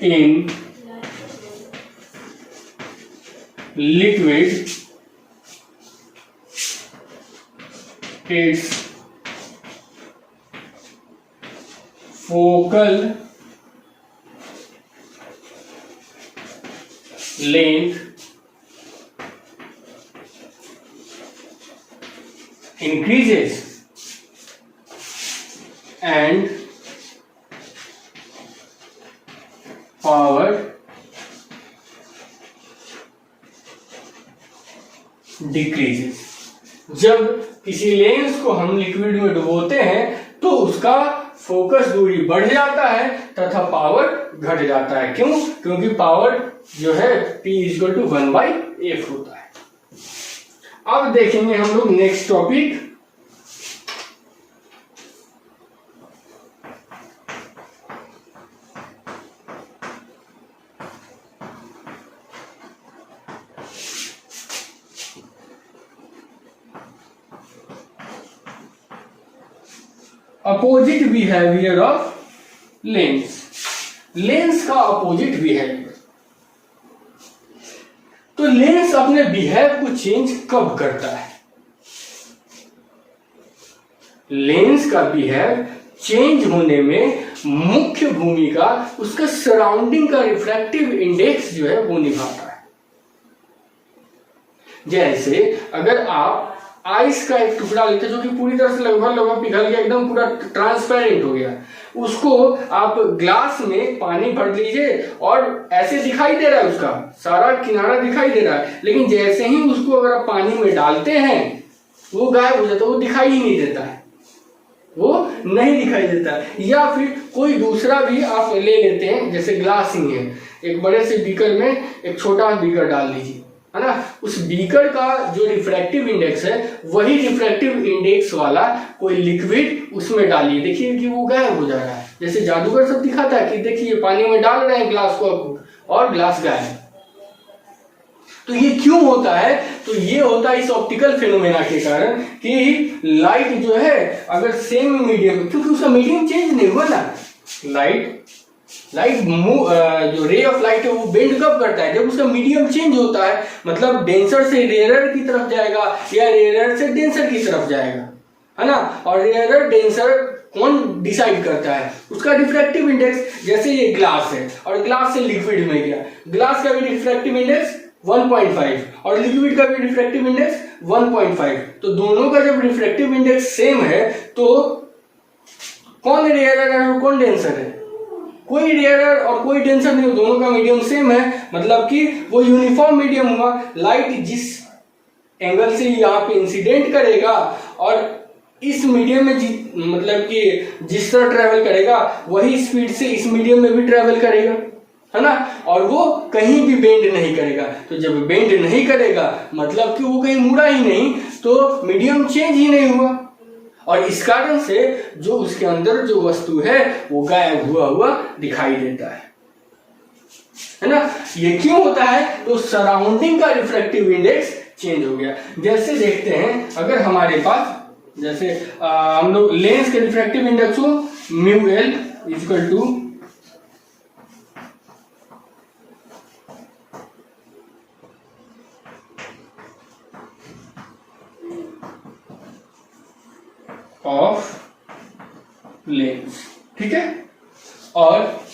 in liquid, its focal length increases and power decreases। जब किसी लेंस को हम लिक्विड में डुबोते हैं तो उसका फोकस दूरी बढ़ जाता है तथा पावर घट जाता है। क्यों? क्योंकि पावर जो है P = 1/f होता है। अब देखेंगे हम लोग next topic, opposite behaviour of lens. Lens का अपोजिट बिहेवियर। तो लेंस अपने बिहेव को चेंज कब करता है? लेंस का बिहेव चेंज होने में मुख्य भूमिका उसका सराउंडिंग का रिफ्रैक्टिव इंडेक्स जो है वो निभाता है। जैसे अगर आप आइस का एक टुकड़ा लेते जो कि पूरी तरह से लगभग पिघल गया, एकदम पूरा ट्रांसपेरेंट हो गया, उसको आप ग्लास में पानी भर लीजिए और ऐसे दिखाई दे रहा है, उसका सारा किनारा दिखाई दे रहा है, लेकिन जैसे ही उसको अगर आप पानी में डालते हैं वो गायब हो जाता है, वो दिखाई ही नहीं देता है, वो नहीं दिखाई देता है। या फिर कोई दूसरा भी आप ले लेते हैं, जैसे ग्लास ही है, एक बड़े से बीकर में एक छोटा बीकर डाल लीजिए, है ना, उस बीकर का जो रिफ्रैक्टिव इंडेक्स है वही रिफ्रैक्टिव इंडेक्स वाला कोई लिक्विड उसमें डालिए, देखिए कि वो गायब हो जा रहा है। जैसे जादूगर सब दिखाता है कि देखिए पानी में डाल रहे हैं ग्लास को और ग्लास गायब। तो ये क्यों होता है? तो ये होता है इस ऑप्टिकल फिनोमेना के कारण कि लाइट जो है अगर सेम मीडियम, क्योंकि उसका मीडियम चेंज नहीं हुआ ना, लाइट जो रे ऑफ लाइट है वो बेंड कब करता है? जब उसका मीडियम चेंज होता है, मतलब डेंसर से रेयरर की तरफ जाएगा या रेयरर से डेंसर की तरफ जाएगा, है ना। और रेयरर डेंसर कौन डिसाइड करता है? उसका रिफ्रैक्टिव इंडेक्स। जैसे ये ग्लास है और ग्लास से लिक्विड में गया, ग्लास का भी रिफ्रैक्टिव इंडेक्स 1.5 और लिक्विड का भी रिफ्रैक्टिव इंडेक्स 1.5। तो दोनों का जब रिफ्रैक्टिव इंडेक्स सेम है तो कौन रेयरर है और कौन डेंसर है? कोई रेयरर और कोई डेंसर नहीं, दोनों का मीडियम सेम है, मतलब कि वो यूनिफॉर्म मीडियम हुआ। लाइट जिस एंगल से यहाँ पे इंसिडेंट करेगा और इस मीडियम में मतलब कि जिस तरह ट्रेवल करेगा वही स्पीड से इस मीडियम में भी ट्रेवल करेगा, है ना। और वो कहीं भी बेंड नहीं करेगा। तो जब बेंड नहीं करेगा मतलब कि वो कहीं मुड़ा ही नहीं, तो मीडियम चेंज ही नहीं हुआ और इस कारण से जो उसके अंदर जो वस्तु है वो गायब हुआ दिखाई देता है ना। ये क्यों होता है? तो सराउंडिंग का रिफ्रैक्टिव इंडेक्स चेंज हो गया। जैसे देखते हैं, अगर हमारे पास जैसे हम लोग लेंस के रिफ्रैक्टिव इंडेक्स हो mu L equal two of lens, ठीक है, और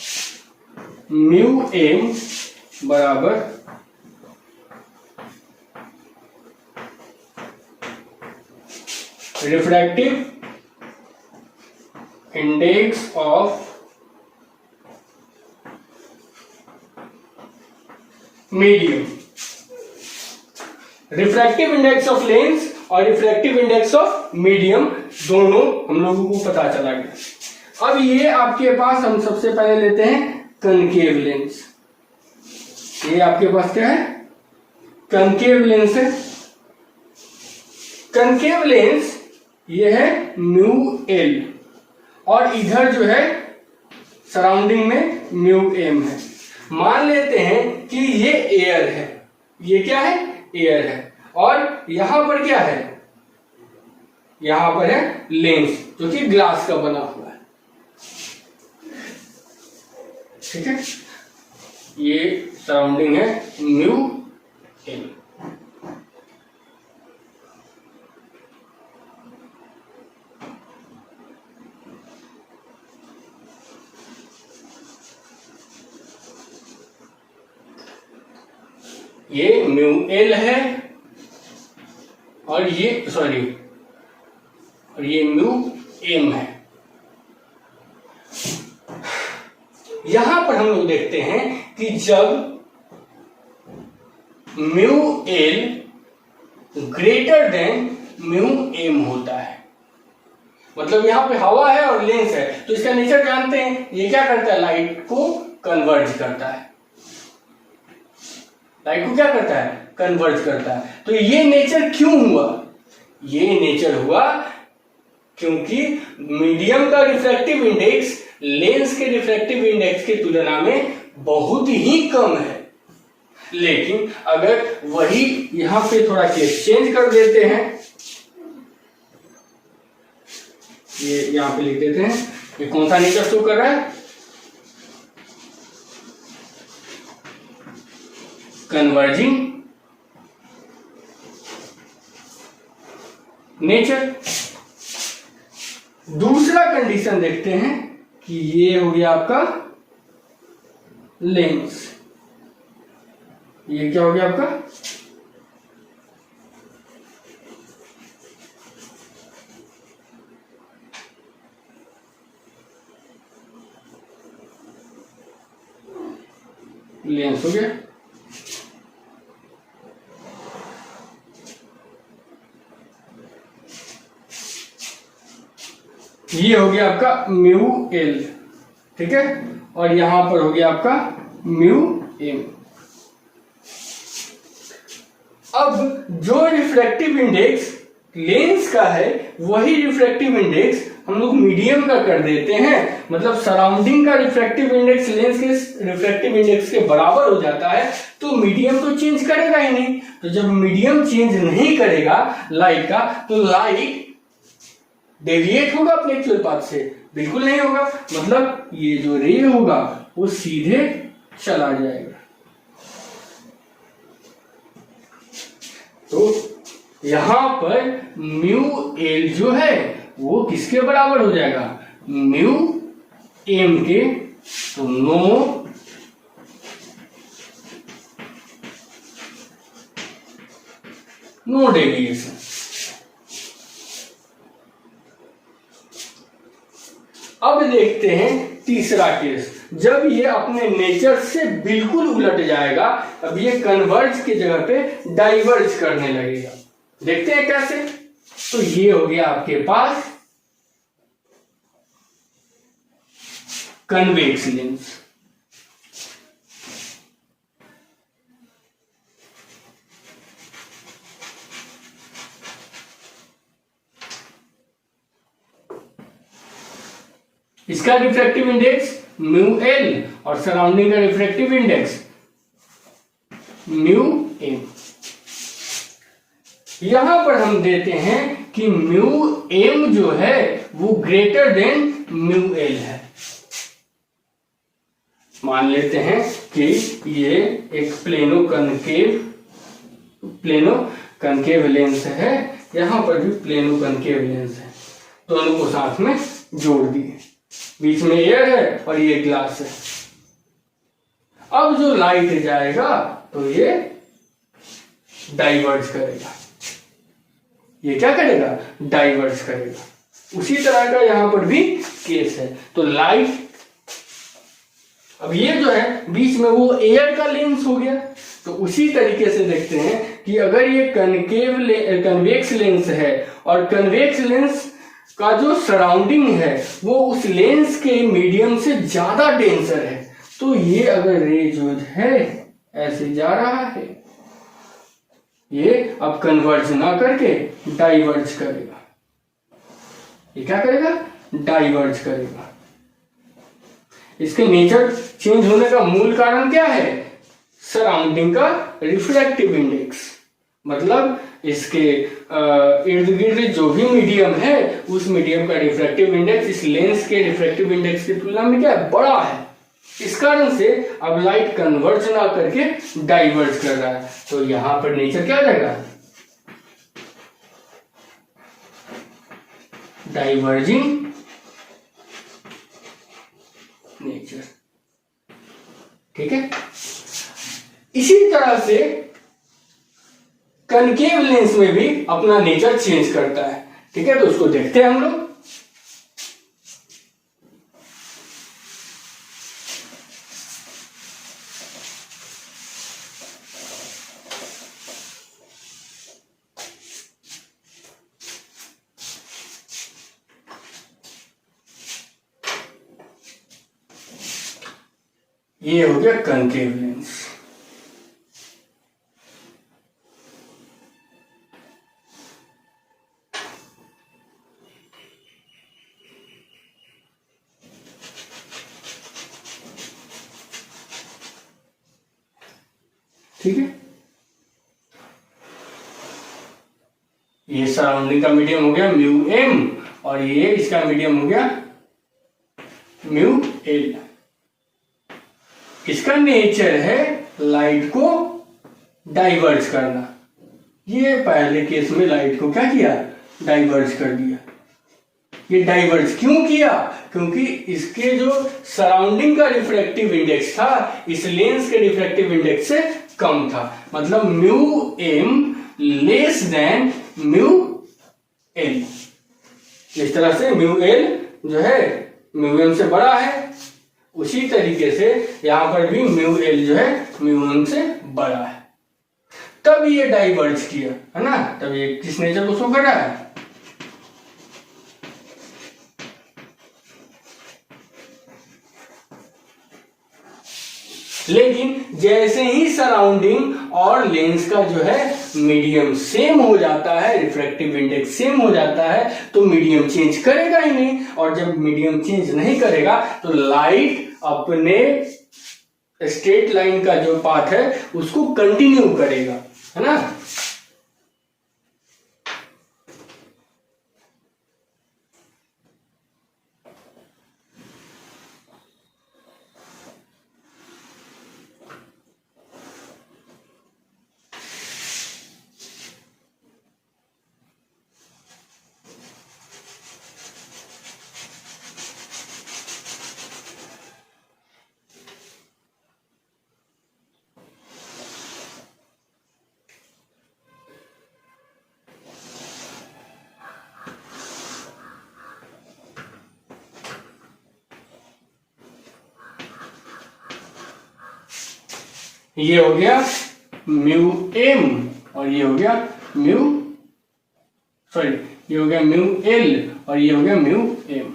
म्यू एम बराबर refractive index of medium. Refractive index of lens और रिफ्रैक्टिव इंडेक्स ऑफ मीडियम दोनों हम लोगों को पता चला गया। अब ये आपके पास, हम सबसे पहले लेते हैं कनकेव लेंस। ये आपके पास क्या है? कनकेव लेंस है। कनकेव लेंस ये है म्यू एल और इधर जो है सराउंडिंग में म्यू एम है। मान लेते हैं कि ये एयर है, ये क्या है? एयर है, और यहां पर क्या है? यहां पर है लेंस जो कि ग्लास का बना हुआ है, ठीक है। ये सराउंडिंग है म्यू एल। ये म्यू एल है और ये म्यू एम है। यहां पर हम लोग देखते हैं कि जब mu L greater than mu M होता है, मतलब यहां पे हवा है और लेंस है, तो इसका नेचर जानते हैं। ये क्या करता है? लाइट को कन्वर्ज करता है। लाइट को क्या करता है? कन्वर्ज करता है। तो ये नेचर क्यों हुआ? ये नेचर हुआ क्योंकि मीडियम का रिफ्रैक्टिव इंडेक्स लेंस के रिफ्रैक्टिव इंडेक्स की तुलना में बहुत ही कम है। लेकिन अगर वही यहां पे थोड़ा केस चेंज कर देते हैं, ये यहां पे लिख देते हैं, ये कौन सा नेचर शो कर रहा है? Converging nature. दूसरा कंडीशन देखते हैं कि ये हो गया आपका लेंस, ये क्या हो गया आपका? लेंस हो गया। ये हो गया आपका म्यू एल, ठीक है, और यहां पर हो गया आपका म्यू एम। जो रिफ्रैक्टिव इंडेक्स लेंस का है वही रिफ्रैक्टिव इंडेक्स हम लोग मीडियम का कर देते हैं। मतलब सराउंडिंग का रिफ्रैक्टिव इंडेक्स लेंस के रिफ्रैक्टिव इंडेक्स के बराबर हो जाता है, तो मीडियम तो चेंज करेगा ही नहीं। तो जब मीडियम चेंज नहीं करेगा लाइट का, तो लाइट डेविएट होगा अपने एक्चुअल पाथ से? बिल्कुल नहीं होगा। मतलब ये जो रे होगा वो सीधे चला जाएगा। तो यहां पर म्यू एल जो है वो किसके बराबर हो जाएगा? म्यू एम के। तो नो डेविएशन। अब देखते हैं तीसरा केस, जब ये अपने नेचर से बिल्कुल उलट जाएगा। अब ये कन्वर्ज की जगह पे डाइवर्ज करने लगेगा। देखते हैं कैसे। तो ये हो गया आपके पास कन्वेक्स लेंस। इसका रिफ्रैक्टिव इंडेक्स म्यू एल और सराउंडिंग का रिफ्रैक्टिव इंडेक्स म्यू एम। यहां पर हम देते हैं कि म्यू एम जो है वो ग्रेटर देन म्यू एल है। मान लेते हैं कि ये एक प्लेनो कनकेव लेंस है, यहां पर भी प्लेनो कनकेव लेंस है। दोनों को साथ में जोड़ दिए, बीच में एयर है और ये ग्लास है। अब जो लाइट जाएगा तो ये डाइवर्ज करेगा। ये क्या करेगा? डाइवर्ज करेगा। उसी तरह का यहां पर भी केस है। तो लाइट, अब ये जो है बीच में वो एयर का लेंस हो गया। तो उसी तरीके से देखते हैं कि अगर ये कन्वेक्स लेंस है और कन्वेक्स लेंस का जो सराउंडिंग है वो उस लेंस के मीडियम से ज्यादा डेंसर है, तो ये अगर रे जो है ऐसे जा रहा है, ये अब कन्वर्ज ना करके डाइवर्ज करेगा। ये क्या करेगा? डाइवर्ज करेगा। इसके नेचर चेंज होने का मूल कारण क्या है? सराउंडिंग का रिफ्रैक्टिव इंडेक्स। मतलब इसके इर्द गिर्द जो भी मीडियम है उस मीडियम का रिफ्रैक्टिव इंडेक्स इस लेंस के रिफ्रैक्टिव इंडेक्स की तुलना में क्या है? बड़ा है। इस कारण से अब लाइट कन्वर्ज ना करके डाइवर्ज कर रहा है। तो यहां पर नेचर क्या हो जाएगा? Diverging nature. ठीक है। इसी तरह से कनकेव लेंस में भी अपना नेचर चेंज करता है। ठीक है, तो उसको देखते हैं हम लोग। ये हो गया कनकेव लेंस। ठीक है, ये सराउंडिंग का मीडियम हो गया म्यू एम और ये इसका मीडियम हो गया म्यू एल। इसका नेचर है लाइट को डाइवर्ज करना। ये पहले केस में लाइट को क्या किया? डाइवर्ज कर दिया। ये डाइवर्ज क्यों किया? क्योंकि इसके जो सराउंडिंग का रिफ्रैक्टिव इंडेक्स था इस लेंस के रिफ्रैक्टिव इंडेक्स से कम था। मतलब mu M less than mu L. इस तरह से म्यू एल जो है म्यू एम से बड़ा है, उसी तरीके से यहां पर भी म्यू एल जो है म्यू एम से बड़ा है। तब ये डाइवर्ज किया, है ना? तब ये किस नेचर को शो कर रहा है? लेकिन जैसे ही सराउंडिंग और लेंस का जो है मीडियम सेम हो जाता है, रिफ्रैक्टिव इंडेक्स सेम हो जाता है, तो मीडियम चेंज करेगा ही नहीं। और जब मीडियम चेंज नहीं करेगा तो लाइट अपने स्ट्रेट लाइन का जो पाथ है उसको कंटिन्यू करेगा, है ना। ये हो गया म्यू एम और ये हो गया ये हो गया म्यू एल और ये हो गया म्यू एम।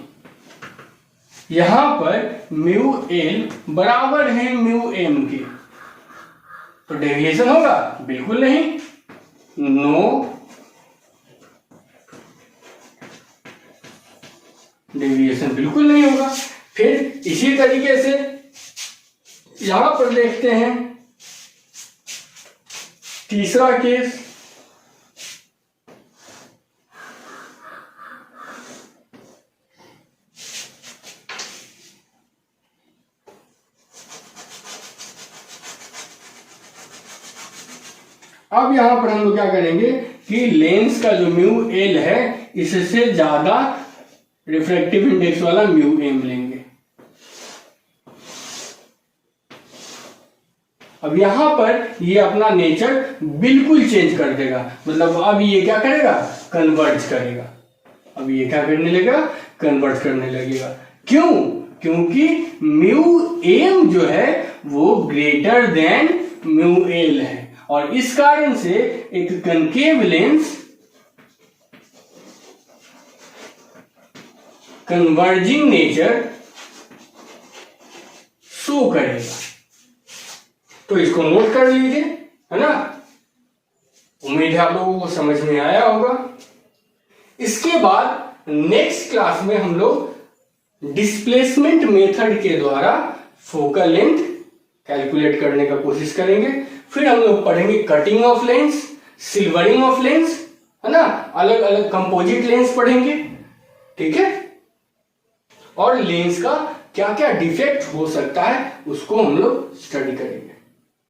यहां पर म्यू एल बराबर है म्यू एम के, तो डेविएशन होगा? बिल्कुल नहीं, नो डेविएशन बिल्कुल नहीं होगा। फिर इसी तरीके से यहां पर देखते हैं तीसरा केस। अब यहां पर हम लोग क्या करेंगे कि लेंस का जो म्यू एल है इससे ज्यादा रिफ्रैक्टिव इंडेक्स वाला म्यू एम लेंगे। अब यहां पर ये अपना नेचर बिल्कुल चेंज कर देगा, मतलब अब ये क्या करेगा? कन्वर्ज करेगा। अब ये क्या करने लगेगा? कन्वर्ज करने लगेगा। क्यों? क्योंकि म्यू एम जो है वो ग्रेटर देन म्यू एल है, और इस कारण से एक concave lens converging nature show करेगा। तो इसको नोट कर लीजिए, है ना। उम्मीद है आप लोगों को समझ में आया होगा। इसके बाद नेक्स्ट क्लास में हम लोग डिस्प्लेसमेंट मेथड के द्वारा फोकल लेंथ कैलकुलेट करने का कोशिश करेंगे। फिर हम लोग पढ़ेंगे cutting of lens, silvering of lens, है ना, अलग अलग कंपोजिट लेंस पढ़ेंगे, ठीक है। और लेंस का क्या क्या डिफेक्ट हो सकता है उसको हम लोग स्टडी करेंगे।